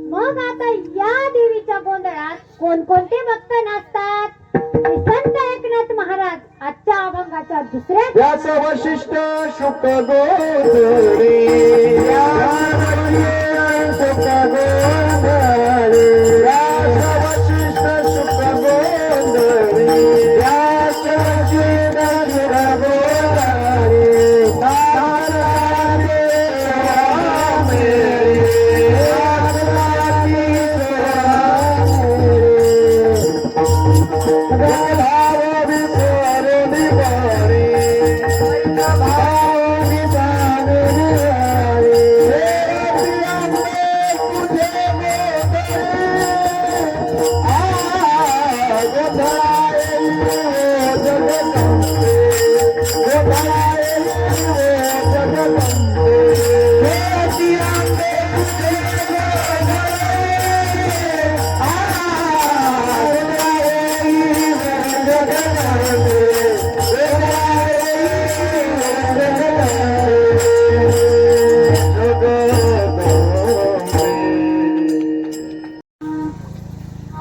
मग आता या देवीच्या गोंधळात कोणकोणते भक्त नाचतात संत एकनाथ महाराज आजच्या अभंगाच्या दुसऱ्या व्यास वशिष्ठ शुक गोधडी शुक गोधडी व्यास वशिष्ठ शुक गोधडी व्यास वशिष्ठ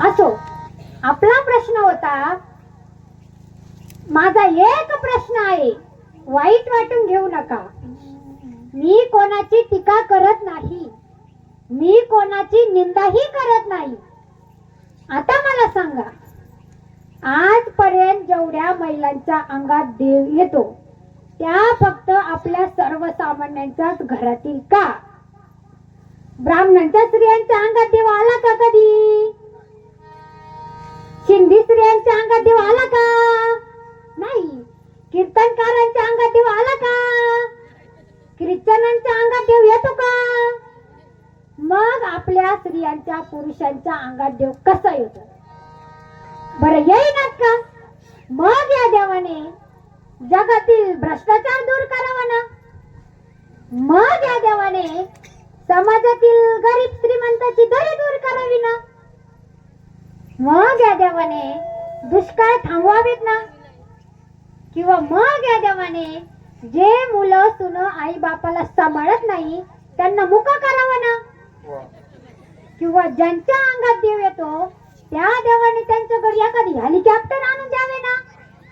असो आपला प्रश्न होता माझा एक प्रश्न आहे वाईट वाटून घेऊ नका मी कोणाची टीका करत नाही मी कोणाची निंदाही करत नाही आता मला सांगा आजपर्यंत जेवढ्या महिलांच्या अंगात देव येतो त्या फक्त आपल्या सर्वसामान्यांच्याच घरातील का ब्राह्मणांच्या स्त्रियांच्या अंगात देव आला का कधी सिंधी स्त्रियांच्या अंगात देव आला का नाही कीर्तनकारांच्या अंगात देव आला का ख्रिश्चनांच्या अंगात देव येतो का मग आपल्या स्त्रियांच्या पुरुषांच्या अंगात देव कसा येतो बरं येईनात का मग या देवाने जगातील भ्रष्टाचार दूर करावा ना मग या देवाने समाजातील गरीब श्रीमंताची दरी दूर करावी ना मग या देवाने दुष्काळ थांबवावेत ना किंवा मग या देवाने जे मुलं सुन आई बापाला सांभाळत नाही त्यांना मुका करावा ना किंवा ज्यांच्या अंगात देव येतो त्या देवाने त्यांच्या घरी एखादी हेलिकॉप्टर आणून द्यावे ना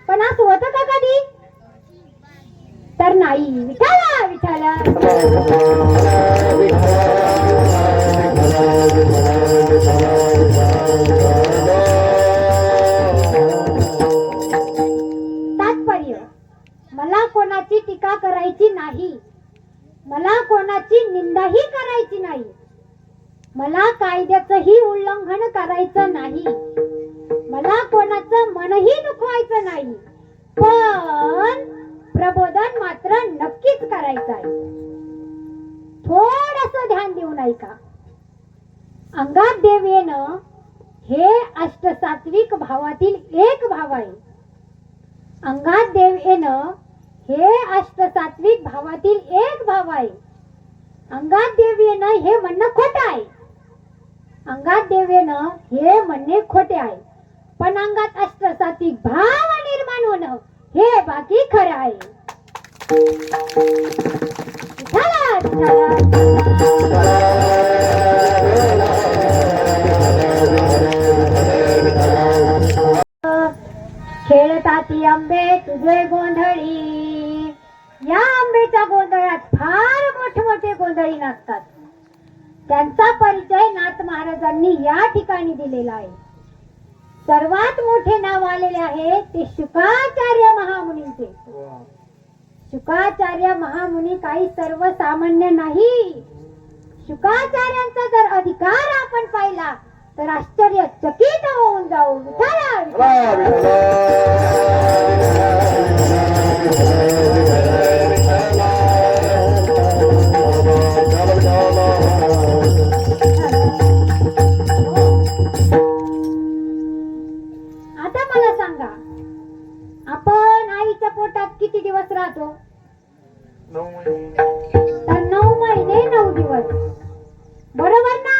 पण असं होतं का कधी तर नाही विठाला विठाला तात्पर्य मला कोणाची टीका करायची नाही मला कोणाची निंदाही करायची नाही मला कायद्याचंही उल्लंघन करायचं नाही मला कोणाचं मनही दुखवायचं नाही पण प्रबोधन मात्र नक्कीच करायचं आहे थोडंसं ध्यान देऊन ऐका अंगात देव येणं हे अष्टसात्विक भावातील एक भाव आहे अंगात देव येणं हे अष्टसात्विक भावातील एक भाव आहे अंगात देव येणं हे म्हणणं खोटं आहे अंगात देव येणं हे म्हणणे खोटे आहे पण अंगात अष्टसात्विक भाव निर्माण होणं हे बाकी खरं आहे खेळत जाती आंबे तुझे गोंधळी. या आंब्याच्या गोंधळात फार मोठमोठे गोंधळी नाचतात. त्यांचा परिचय नाथ महाराजांनी या ठिकाणी दिलेला आहे. सर्वात मोठे नाव आलेले आहे ते शुकाचार्य महामुनींचे. शुकाचार्य महामुनी काही सर्वसामान्य नाही. शुकाचार्यांचा जर अधिकार आपण पाहिला तर आश्चर्यचकित होऊन जाऊ. आता मला सांगा, आपण आईच्या पोटात किती दिवस राहतो? तर 9 महिने 9 दिवस, बरोबर ना?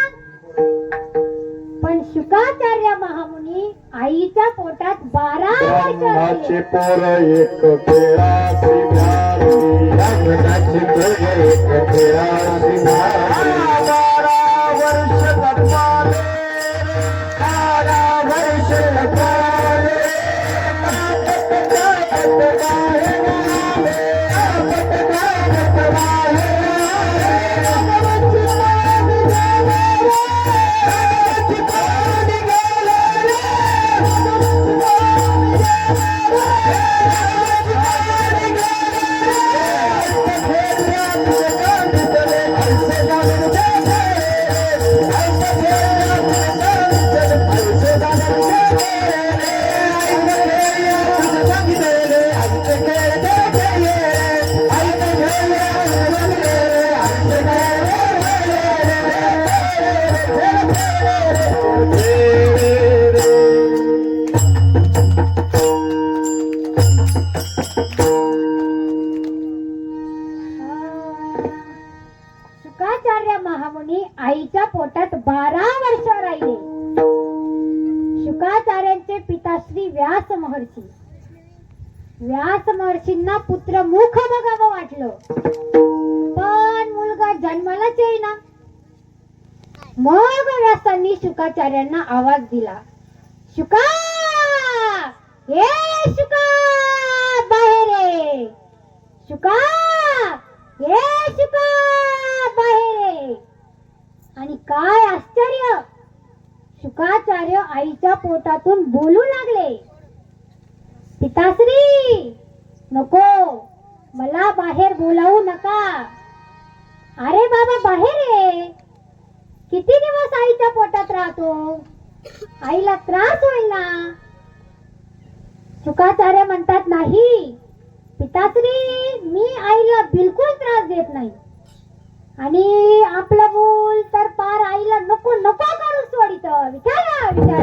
पण शुकाचार्य महामुनी आईच्या पोटात 12 वर्ष नाचे पोर एक खेळाची म्यारी, नाचे पोर एक खेळाची म्यारी. 12 वर्ष जगमाले, 12 वर्ष जगमाले, नाचत गायत बाहेर आले, नाचत गायत बाहेर आले. भगवंती मान गेले रे, भगवंती मान गेले रे, भगवंती मान शुकाचार्य महामुनी आईच्या पोटात 12 वर्ष राहिले. शुकाचार्यांचे पिताश्री व्यास महर्षी. व्यास महर्षींना पुत्र मुख बघावं वाटलं, पण मुलगा जन्मालाच येईना. मग व्यासांनी शुकाचार्यांना आवाज दिला, शुका, ये शुका, बाहेर ये. शुका, ये शुका, बाहेर ये. आणि काय आश्चर्य, शुकाचार्य आईच्या पोटातून बोलू लागले, पिताश्री नको, मला बाहेर बोलावू नका. अरे बाबा बाहेर ये. किती दिवस आईच्या पोटात राहतो, आईला त्रास होईल ना. शुकाचार्य म्हणतात, नाही पिताश्री, मी आईला बिलकुल त्रास देत नाही. आणि आपलं मूल तर पार आईला नको नको करून सोडित. विचारा विचारा.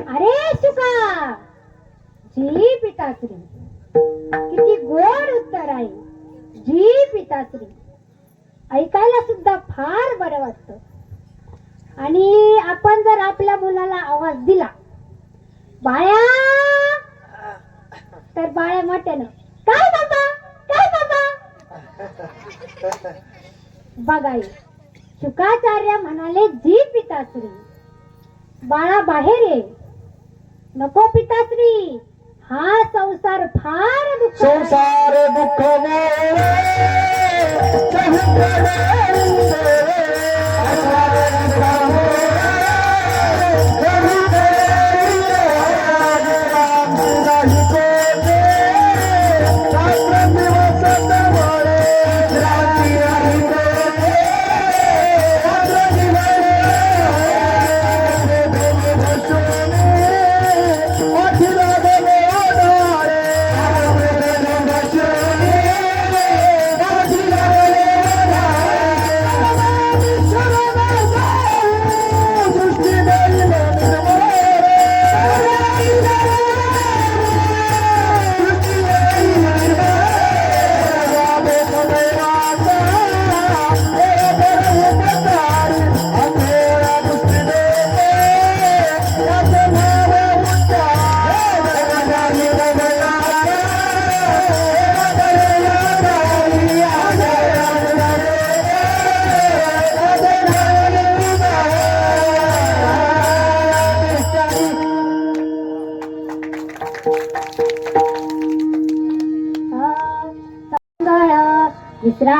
अरे शुका, जी पिताश्री. किती गोड उत्तर आहे, जी पिताश्री. ऐकायला सुद्धा फार बरं वाटतं. आणि आपण जर आपल्या मुलाला आवाज दिला, बाळा, तर बाळा मोठ्यानं काय बाबा, काय बाबा. बघाई, शुकाचार्य म्हणाले, जी पिताश्री, बाळा बाहेर ये. नको पिताश्री, हा संसार फार दुःख. संसार दुःखमय,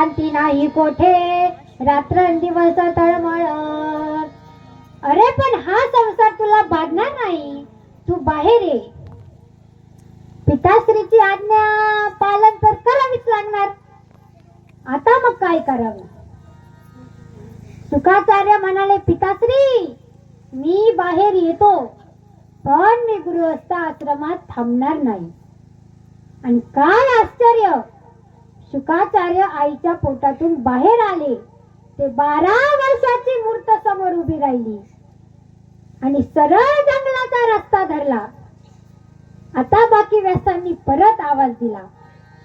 शांती नाही कोठे रात्रंदिवस तळमळ. अरे पण हा संसार तुला बाधणार नाही, तू बाहेर ये. पिताश्रीची आज्ञा पालन तर करावीच लागणार. आता मग काय करावं? शुकाचार्य म्हणाले, पिताश्री मी बाहेर येतो, पण मी गृहस्थ आश्रमात थांबणार नाही. आणि काय आश्चर्य, शुकाचार्य आईच्या पोटातून बाहेर आले ते 12 वर्षाची मूर्त समोर उभी राहिली आणि सरळ जंगलाचा रस्ता धरला. आता बाकी व्यासांनी परत आवाज दिला,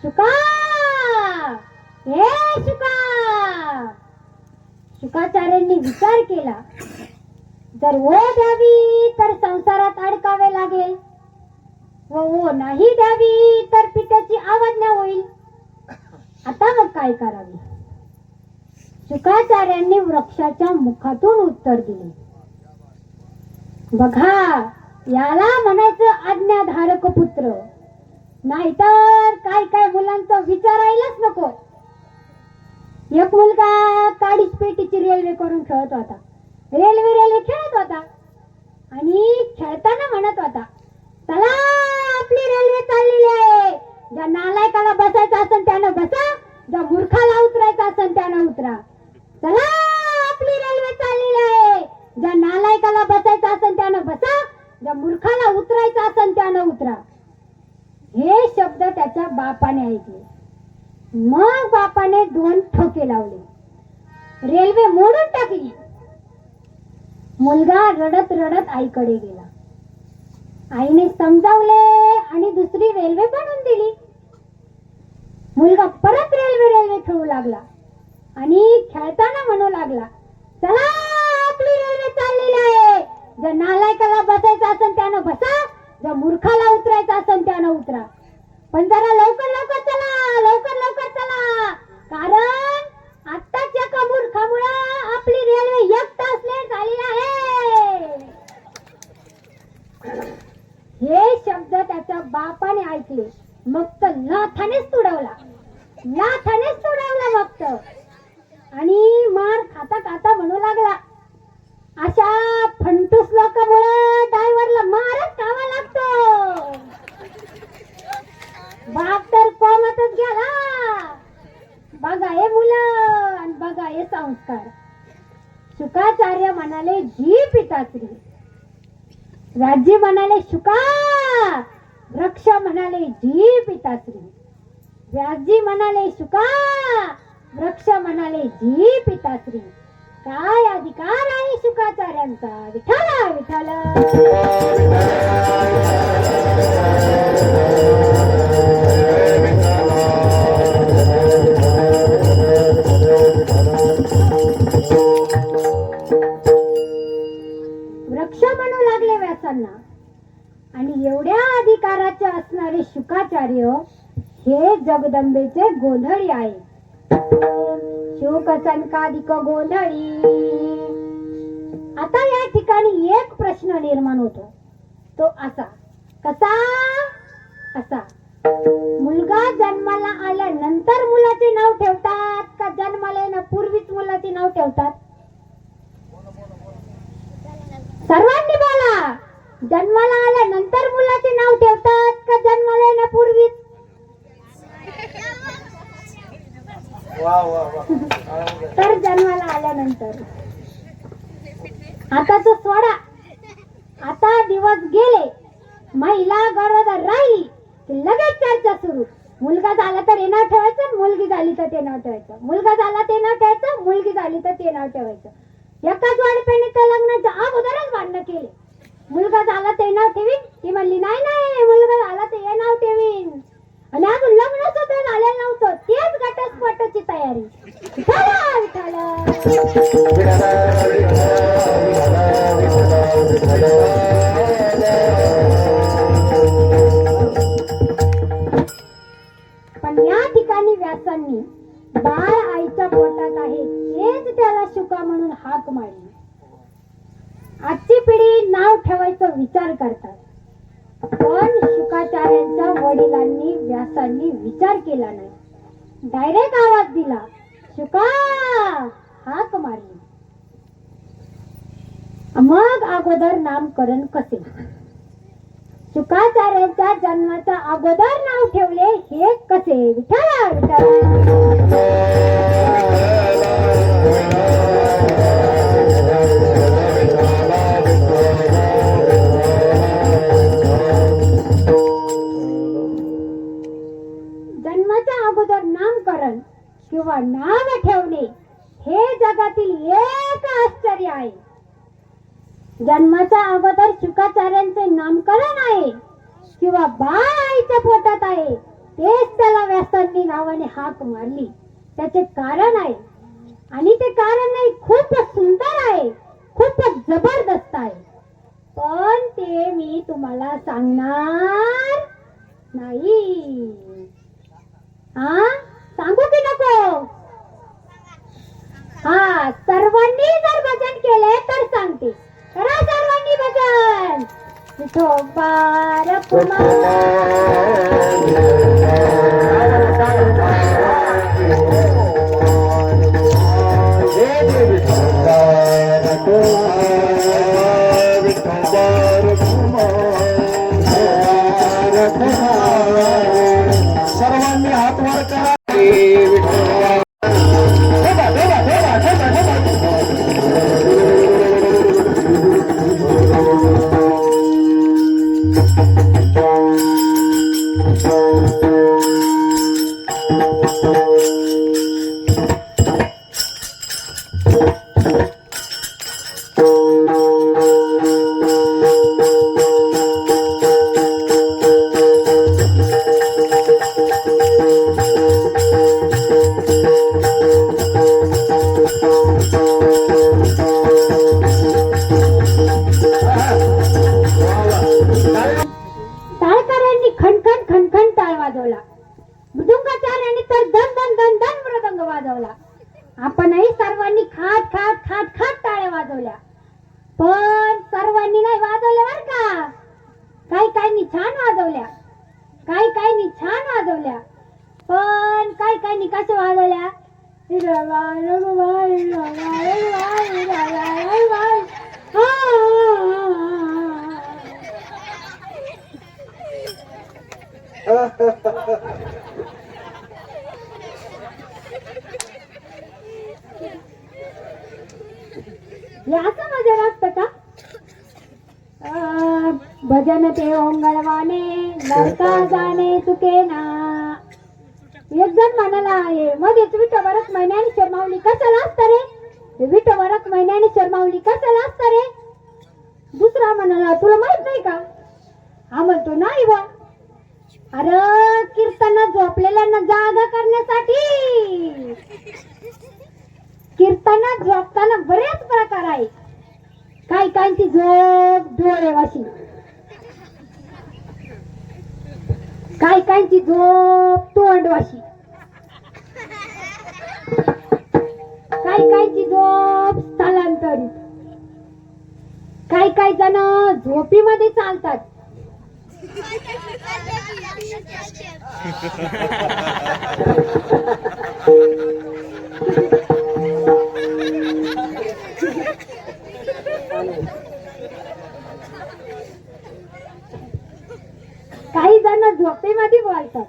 शुका, हे शुका. शुकाचार्यांनी विचार केला, जर ओ द्यावी तर संसारात अडकावे लागेल, व ओ नाही द्यावी तर पित्याची अवज्ञा होईल. आता मग काय करावे? शुकाचार्यांनी वृक्षाच्या मुखातून उत्तर दिले, बघा याला म्हणायचं आज्ञाधारक पुत्र, नाहीतर काय काय मुलांचं विचारायलाच नको. एक मुलगा काडीच पेटीची रेल्वे करून खेळत होता. रेल्वे खेळत होता आणि खेळताना म्हणत होता, चला आपली रेल्वे चाललेली आहे, ज्या नालायकाला बसायचं असेल त्यानं बसा, ज्या मूर्खाला उतरायचं असेल त्यानं उतरा. चला आपली रेल्वे चाललेली आहे, ज्या नालायकाला बसायचं असेल त्यानं बसा, ज्या मूर्खाला उतरायचं असेल त्यानं उतरा. हे शब्द त्याच्या बापाने ऐकले. मग बापाने 2 ठोके लावले, रेल्वे मोडून टाकली. मुलगा रडत रडत आईकडे गेला. आईने समजावले आणि दुसरी रेल्वे बनवून दिली. मुलगा परत रेल्वे खेळू लागला आणि खेळताना म्हणू लागला, चला आपली रेल्वे चाललेली आहे, ज्या नालायकाला बसायचं असेल त्यानं बसा, ज्या मूर्खाला उतरायचं असेल त्यानं उतरा. पण जरा लवकर लवकर चला, लवकर लवकर चला, कारण आत्ताच्या एका मूर्खामुळं आपली रेल्वे 1 तास लेट झाली आहे. हे शब्द त्याच्या बापाने ऐकले. मग तर लाथानेच तुडवला मग तर. आणि मार खाता खाता म्हणू लागला, अशा फंटूस लोकांमुळे ड्रायव्हरला मारच खावा लागतो. बाप तर कोमातच गेला. बघा हे मुलं आणि बघा हे संस्कार. शुकाचार्य म्हणाले, जी पिताश्री. व्यासजी म्हणाले, शुका. वृक्ष म्हणाले, जी पिताश्री. व्यासजी म्हणाले, शुका. वृक्ष म्हणाले, जी पिताश्री. काय अधिकार आहे शुकाचार्यांचा? विठ्ठल विठ्ठल. वृक्ष म्हणू लागले व्यासांना. आणि एवढ्या अधिकाराचे असणारे शुकाचार्य हे जगदंबेचे गोंधळी आहे. शोकसनकादिक गोंधळी. आता या ठिकाणी एक प्रश्न निर्माण होतो, तो असा, कसा? असा, मुलगा जन्माला आल्यानंतर मुलाचे नाव ठेवतात का जन्माला येण्यापूर्वीच मुलाचे नाव ठेवतात? सर्वांनी बोला. जन्माला आल्यानंतर मुलाचे नाव ठेवतात का जन्माला येण्यापूर्वीच? तर जन्माला आल्यानंतर. आता तो सोडा. आता दिवस गेले, महिला गरोदर राहिली की लगेच चर्चा सुरू. मुलगा झाला तर हे नाव ठेवायचं, मुलगी झाली तर ते नाव ठेवायचं. मुलगा झाला ते नाव ठेवायचं, मुलगी झाली तर ते नाव ठेवायचं. एकाच वाढपेने तर लग्नाच्या अगोदरच भांडण केले. मुलगा झाला ते नाव ठेवीन, ती म्हणली नाही नाही मुलगा झाला ते हे नाव ठेवीन. आणि अजून लग्न सुद्धा झालेलं नव्हतं, तेच घटस्फोटाची तयारी. पण या ठिकाणी व्यासांनी बाळ आईच्या पोटात आहे हेच त्याला शुका म्हणून हाक मारली. आजची पिढी नाव ठेवायचा विचार करतात, पण शुकाचार्यांच्या वडिलांनी व्यासांनी विचार केला नाही. डायरेक्ट आवाज दिला, शुका हाक मारली. मग अगोदर नामकरण कसे? शुकाचार्यांच्या जन्माच्या अगोदर नाव ठेवले हे कसे? विठ्ठला विठ्ठला. जन्माच्या अगोदर नामकरण किंवा नाव ठेवणे हे जगातील एक आश्चर्य आहे. जन्माच्या अगोदर शुकाचार्यांचे नामकरण आहे किंवा बाळ आईच्या पोटात आहे तेच त्याला व्यासांनी नावाने हाक मारली. त्याचे कारण आहे आणि ते कारण नाही खूपच सुंदर आहे, खूपच जबरदस्त आहे. पण ते मी तुम्हाला सांगणार नाही. हा सांगू की नको? हा सर्वांनी जर भजन केले तर सांगते. करा सर्वांनी भजन. विठोबा सर्वांनी हात वर करा. टाळकऱ्यांनी खणखण खणखण टाळ वाजवला. मृदुंगाचार्यांनी तर दन दन दन दन मृदंग वाजवला. आपणही सर्वांनी खाट खाट खाट खाट टाळ्या वाजवल्या. पण सर्वांनी नाही वाजवल्या बर का. काही काहींनी छान वाजवल्या, काही काहींनी छान वाजवल्या, पण काही काहींनी कशा वाजवल्या? हे असं मजा असतं का? भजन ते ओंगळवाने नरका जाणे चुकेना. एक जण म्हणाला आहे मध्येच विठोबरक महिन्याने शर्मावली कशाला असतं रे? विठोबरक महिन्याने शर्मावली कशाला असतं रे? दुसरा म्हणाला तुला माहित नाही का? हा म्हणतो नाही बा. अरे कीर्तनात झोपलेल्यांना जागा करण्यासाठी. कीर्तनात झोपताना बरेच प्रकार आहे. काही काहींची झोप डोळेवाशी, काही काहींची झोप तोंडवाशी, काही काहींची झोप स्थलांतरित, काही काही जण झोपीमध्ये चालतात. काही जण झोपेमध्ये बोलतात,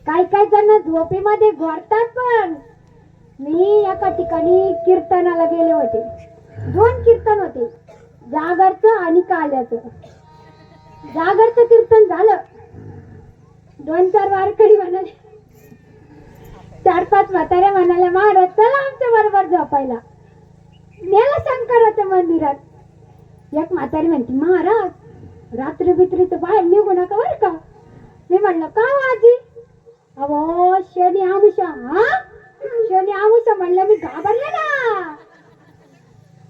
काही काही जण झोपेमध्ये घोरतात. पण मी एका ठिकाणी कीर्तनाला गेले होते. 2 कीर्तन होते, जागरचं आणि काल्याचं. जागरचं कीर्तन झालं. 2-4 वारकरी म्हणाले, 4-5 म्हाताऱ्या म्हणाल्या महाराज चला आमच्या बरोबर झोपायला. नेलं शंकराच्या मंदिरात. एक म्हातारी म्हणते महाराज रात्री बित्रीचं बाहेर निघू नका बर का. मी म्हणलं का आजी? अहो शनी आमुषा. हा शनी आमुषा म्हणलं मी घाबरले ना.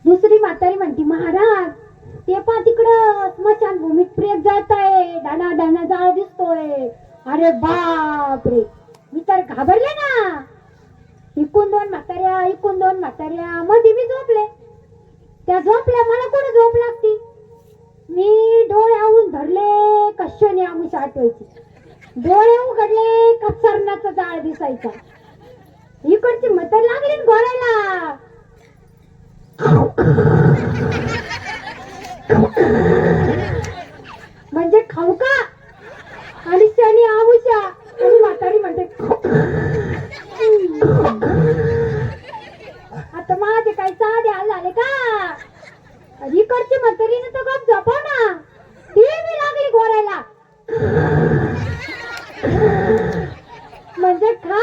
दुसरी म्हातारी म्हणती महाराज ते पा तिकडं स्मशानभूमीत प्रेत जात आहे, डाना डाना जाळ दिसतोय. अरे बाप रे, मी तर घाबरले ना. इकून 2 म्हाताऱ्या मध्ये मी झोपले. त्या झोपल्या मला कोण झोप लागती. मी डोळे आवून धरले का शनी आमुषा आठवायची. डोळे उघडले का सरणाचा जाळ दिसायचा. इकडची म्हातारी लागली घोरायला. म्हणजे खाऊ का? आणि शनी आमुषा आणि म्हातारी म्हणते आता माझे काही साधे हाल झाले का? इकडची म्हातारीने तर गप झोपव ना, ती बी लागली घोरायला. म्हणजे खा,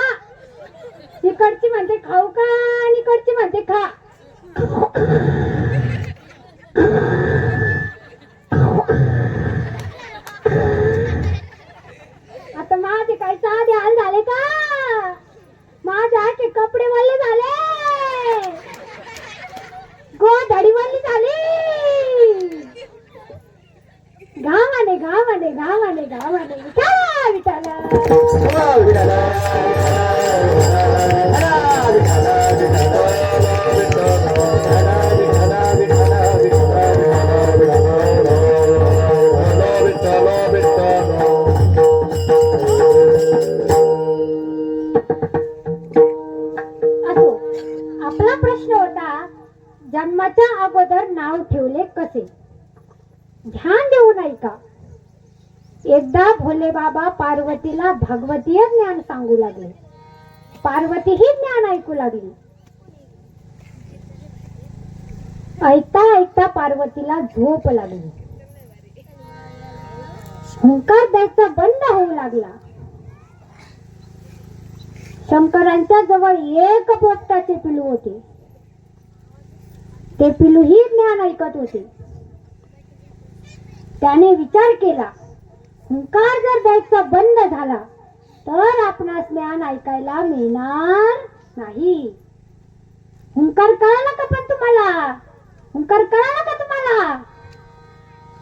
इकडची म्हणते खाऊ का आणि इकडची म्हणते खा. आता माझे काही साधे हाल झाले का? माझे आखे कपडे वल्ले झाले, गोधडी वल्ली झाली. घामाने घामाने घामाने घामाने विठाला विठाला. असो, आपला प्रश्न होता जन्माच्या अगोदर नाव ठेवले कसे? ध्यान देऊ नाही का? एकदा भोले बाबा पार्वतीला भगवतीय ज्ञान सांगू लागले. पार्वती ही ज्ञान ऐकू लागली. ऐकता ऐकता पार्वतीला झोप लागली. हुंकार द्यायचा बंद होऊ लागला. शंकरांच्या जवळ एक पोपटाचे पिलू होते. ते पिलू ही ज्ञान ऐकत होते. त्याने विचार केला, हुंकार जर द्यायचा बंद झाला तर आपणास ज्ञान ऐकायला मिळणार नाही. हुंकार कळाला का पण तुम्हाला? हुंकार कळाला का तुम्हाला?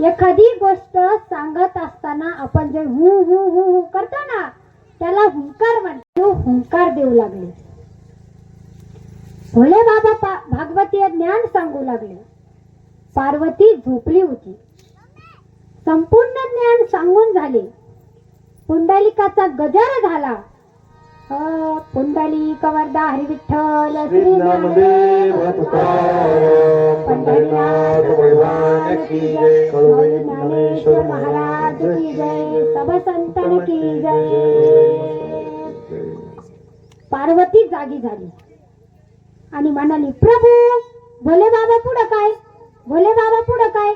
एखादी गोष्ट सांगत असताना आपण जे हु हु हु हु करतो ना, त्याला हुंकार म्हणतो. हुंकार देऊ लागले. भोले बाबा भागवतीय ज्ञान सांगू लागले. पार्वती झोपली होती. संपूर्ण ज्ञान सांगून झाले. पुंडलिकाचा गजर झाला. पुंडलिक वरदा हरी विठ्ठल श्री नामदेव पंढरीनाथ भगवान की जय. ज्ञानेश्वर महाराज की जय. सब संतन की जय. पार्वती जागी झाली आणि म्हणाली, प्रभू भोले बाबा पुढं काय? भोले बाबा पुढं काय?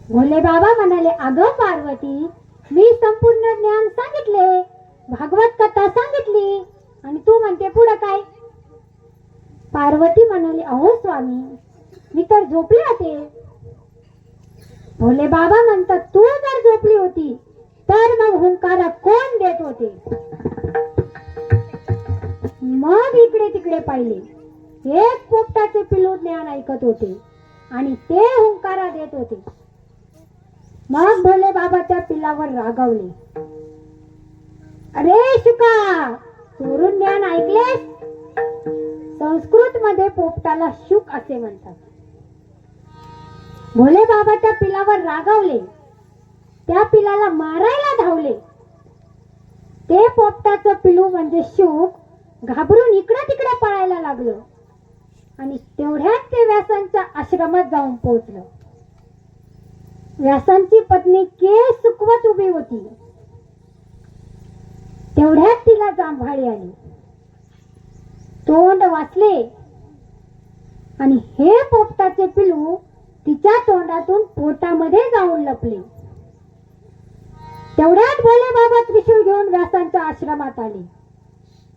भोले बाबा म्हणाले, अगं पार्वती, मी संपूर्ण ज्ञान सांगितले, भागवत कथा सांगितली आणि तू म्हणते पुढं काय? पार्वती म्हणाली, अहो स्वामी, मी तर झोपले होते. भोले बाबा म्हणतात, तू जर झोपली होती तर मग हुंकार कोण देत होते? मग इकडे तिकडे पाहिले. एक पोपटाचे पिलू ज्ञान ऐकत होते आणि ते हुंकारा देत होते. मग भोले बाबा त्या पिलावर रागावले. अरे शुका, चोरून ज्ञान ऐकलेस? संस्कृत मध्ये पोपटाला शुक असे म्हणतात. भोले बाबा त्या पिलावर रागावले. त्या पिलाला मारायला धावले. ते पोपटाचं पिलू म्हणजे शुक घाबरून इकडे तिकडे पळायला लागलं आणि तेवढ्यात ते व्यासांच्या आश्रमात जाऊन पोहोचलं. व्यासांची पत्नी केस सुकवत उभी होती. तेवढ्यात तिला जांभळी आली. तोंड वाचले आणि हे पोपटाचे पिलू तिच्या तोंडातून पोटामध्ये जाऊन लपले. तेवढ्यात भोले बाबा त्रिशूळ घेऊन व्यासांच्या आश्रमात आले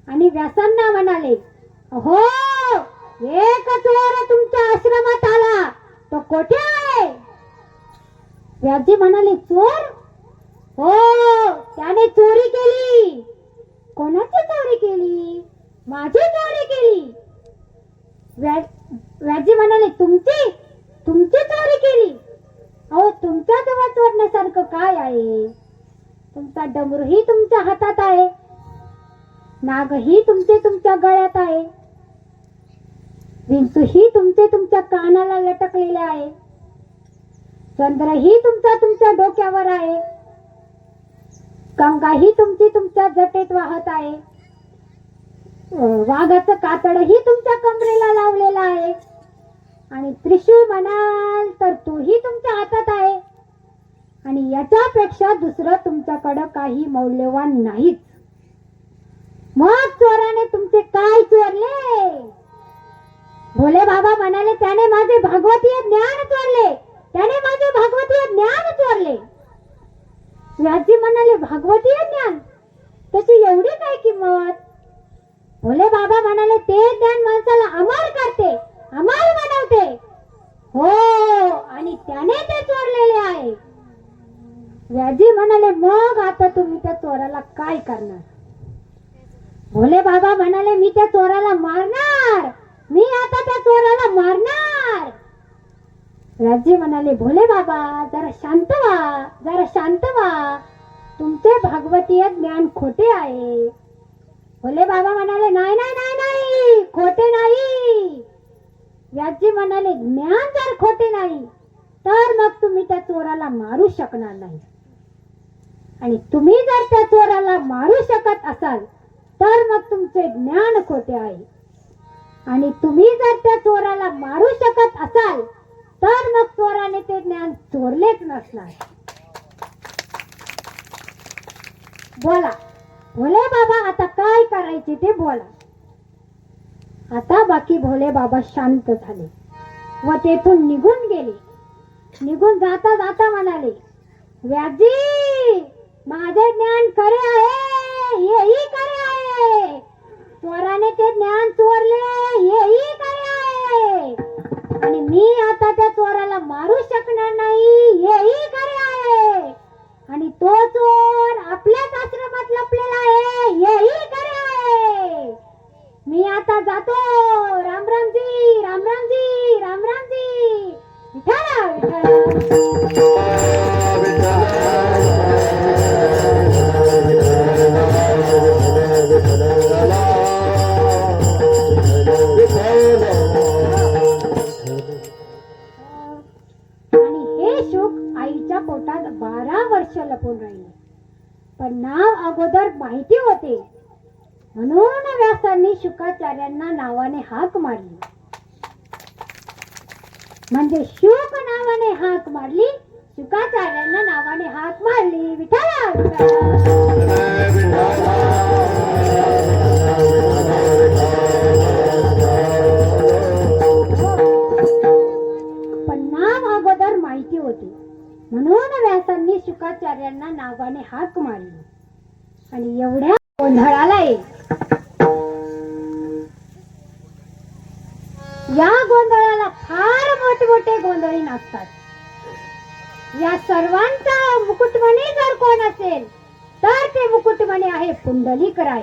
आणि व्यासांना म्हणाले, हो, एक चोर तुमच्या आश्रमात आला, तो कोठे आहे? व्यासजी म्हणाले, चोर? हो, त्याने चोरी केली. कोणाची चोरी केली? माझी चोरी केली. व्यासजी म्हणाले, तुमची चोरी केली? अहो, तुमच्या जवळ चोरण्यासारखं काय आहे? तुमचा डमरूही तुमच्या हातात आहे, नागही तुमच्या गळ्यात आहे, विंचूही तुमच्या कानाला लटकलेले आहे, चंद्रही तुमच्या डोक्यावर आहे, गंगाही तुमच्या जटेत वाहत आहे, वाघाचं कातडही तुमच्या कमरेला लावलेलं आहे आणि त्रिशूळ म्हणाल तर तोही तुमच्या हातात आहे आणि याच्यापेक्षा दुसरं तुमच्याकडं काही मौल्यवान नाहीच. मग चोराने तुमचे काय चोरले? भोले बाबा म्हणाले त्याने माझे भागवतीय ज्ञान चोरले, त्याने माझे भागवतीय ज्ञान चोरले. व्यासजी म्हणाले भागवतीय ज्ञान, त्याची एवढी काय किंमत? भोले बाबा म्हणाले ते ज्ञान माणसाला अमर करते, अमर बनवते. हो, आणि त्याने ते चोरलेले आहे. व्यासजी म्हणाले मग आता तुम्ही त्या चोराला काय करणार? भोले बाबा म्हणाले मी त्या चोराला मारणार, मी आता त्या चोराला मारणार. व्यासजी म्हणाले भोले बाबा जरा शांत व्हा, जरा शांत व्हा, तुमचे भागवतीय ज्ञान खोटे आहे. भोले बाबा म्हणाले नाही नाही नाही नाही, खोटे नाही. व्यासजी म्हणाले ज्ञान जर खोटे नाही तर मग तुम्ही त्या चोराला मारू शकणार नाही, आणि तुम्ही जर त्या चोराला मारू शकत असाल तर मग तुमचे ज्ञान खोटे आहे, आणि तुम्ही जर त्या चोराला मारू शकत असाल तर मग चोराने ते ज्ञान चोरलेच नसणार. बोला भोले बाबा आता काय करायचे ते बोला. आता बाकी भोले बाबा शांत झाले व तेथून निघून गेले. निघून जाता जाता म्हणाले व्यासजी माझे ज्ञान खरे आहे, हेही खरे आहे. चोराने ते ज्ञान चोरले, हेही खरे आहे. आणि मी आता त्या चोराला मारू शकणार नाही, हेही खरे आहे. आणि तो चोर आपल्याच आश्रमात लपलेला आहे, हेही खरे आहे. मी आता जातो. राम रामजी, राम रामजी, राम रामजी. विठ्ठल आणि हे शुक आईच्या पोटात 12 वर्ष लपून राहिले, पण नाव अगोदर माहिती होते म्हणून व्यासांनी शुकाचार्यांना नावाने हाक मारली. म्हणजे शुक नावाने हाक मारली, शुकाचार्यांना नावाने हाक मारली. विठ्ठल पण नाव अगोदर माहिती होते म्हणून व्यासांनी शुकाचार्यांना नावाने हाक मारली. आणि एवढ्या गोंधळाला या गोंधळाला फार मोठमोठे गोंधळी नसतात. या सर्वांचा मुकुटमणी जर कोण असेल तर ते मुकुटमणी आहे पुंडलिकराय.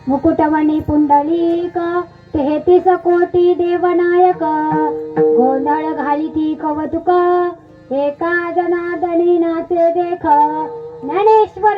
मुकुटमणी पुंडलिक 33 कोटी देवनायक, गोंधळ घालिती कौतुक, एका जनार्दनी नाचे देख. Dnyaneshwar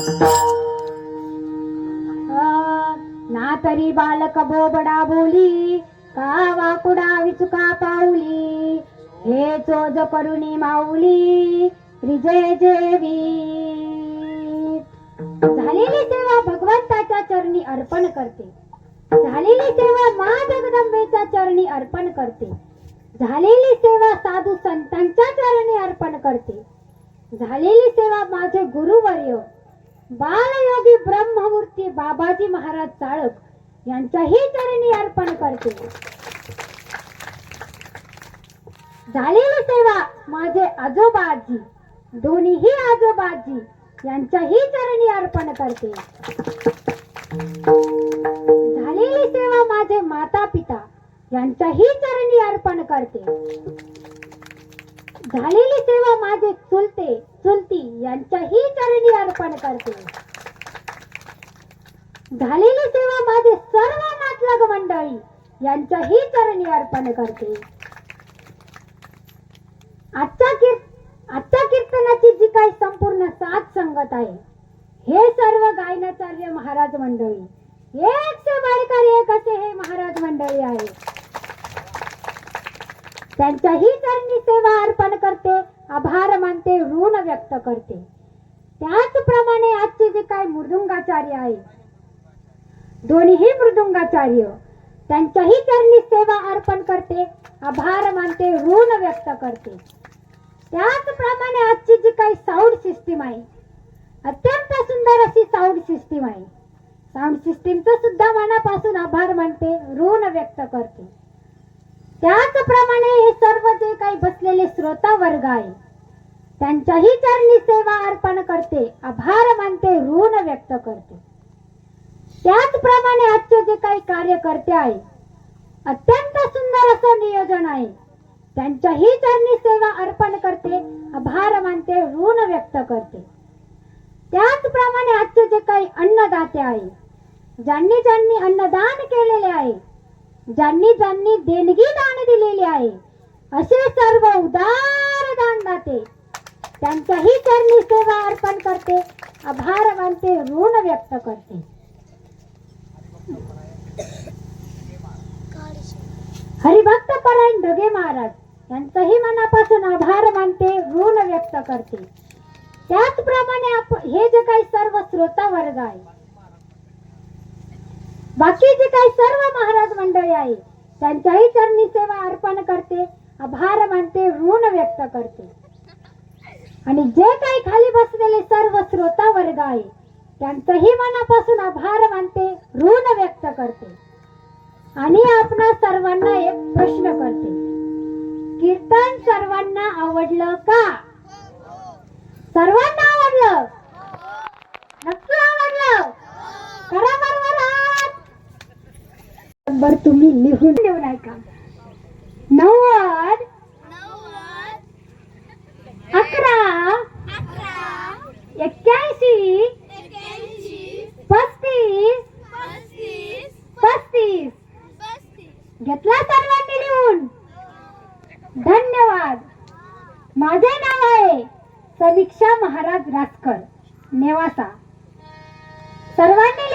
Thank you. बालक बोबडा बोली, का वाकुडा विचुका पाऊली, हे चोज करुणी माऊली रिजय जेवी. झालेली सेवा भगवंताच्या चरणी अर्पण करते, झालेली सेवा मा जगदंबेच्या चरणी अर्पण करते, झालेली सेवा साधू संतांच्या चरणी अर्पण करते, झालेली सेवा माझे गुरुवर्य बालयोगी ब्रह्ममूर्ती बाबाजी महाराज चाळक यांच्याही चरणी अर्पण करते. झालेली सेवा माझे आजोबाजी, दोन्हीही आजोबाजी यांच्याही चरणी अर्पण करते. झालेली सेवा माझे माता पिता यांच्याही चरणी अर्पण करते. झालेली सेवा माझे चुलते चुलती यांच्याही चरणी अर्पण करते. झालेली सेवा माझे सर्व नातलग मंडळी यांच्याही चरणी अर्पण करते. आजच्या कीर्तनाची जी काही संपूर्ण साथ संगत आहे, हे सर्व गायनाचार्य महाराज मंडळी, एक से बढ़कर एक असे हे महाराज मंडळी आहे. त्यांच्याही चरणी सेवा अर्पण करते, आभार मानते, ऋण व्यक्त करते. त्याचप्रमाणे आजचे जे काही मृदुंगाचार्य आहे, दोन्हीही मृदुंगाचार्य त्यांच्याही चरणी सेवा अर्पण करते, आभार मानते, ऋण व्यक्त करते. त्याचप्रमाणे आजची जी काही साऊंड सिस्टीम आहे, अत्यंत सुंदर अशी साऊंड सिस्टीम आहे, साऊंड सिस्टीमचं सुद्धा मनापासून आभार मानते, ऋण व्यक्त करते. त्याचप्रमाणे हे सर्व जे काही बसलेले श्रोता वर्ग आहे, त्यांच्याही चरणी सेवा अर्पण करते, आभार मानते, ऋण व्यक्त करते. त्याचप्रमाणे आजचे जे काही कार्यकर्ते आहे, अत्यंत सुंदर असं नियोजन आहे, त्यांच्याही चरणी सेवा अर्पण करते, आभार मानते, ऋण व्यक्त करते. त्याचप्रमाणे आजचे जे काही अन्नदाते आहे, ज्यांनी ज्यांनी अन्नदान केलेले आहे, ज्यांनी ज्यांनी देणगी दान दिलेली आहे, असे सर्व उदार दानदाते त्यांच्याही चरणी सेवा अर्पण करते, आभार मानते, ऋण व्यक्त करते. हरिभक्त परायण ढगे महाराज यांचंही मनापासून आभार मानते, ऋण व्यक्त करते. त्याचप्रमाणे हे जे काही सर्व श्रोता वर्ग आहे, बाकी जे काही सर्व महाराज मंडळी आहे, त्यांच्याही चरणी सेवा अर्पण करते, आभार मानते, ऋण व्यक्त करते. आणि जे काही खाली बसलेले सर्व श्रोता वर्ग आहे, त्यांचंही मनापासून आभार मानते, ऋण व्यक्त करते. आणि आपणा सर्वांना एक प्रश्न करते, कीर्तन सर्वांना आवडलं का? सर्वांना आवडलं? नक्की आवडलं? करा बरोबर हात. नंबर तुम्ही लिहून देऊ नाही का? 90 11 81 35 35 घेतला सर्वांनी लिहून? धन्यवाद. माझे नाव आहे समीक्षा महाराज रासकर, नेवासा. सर्वांनी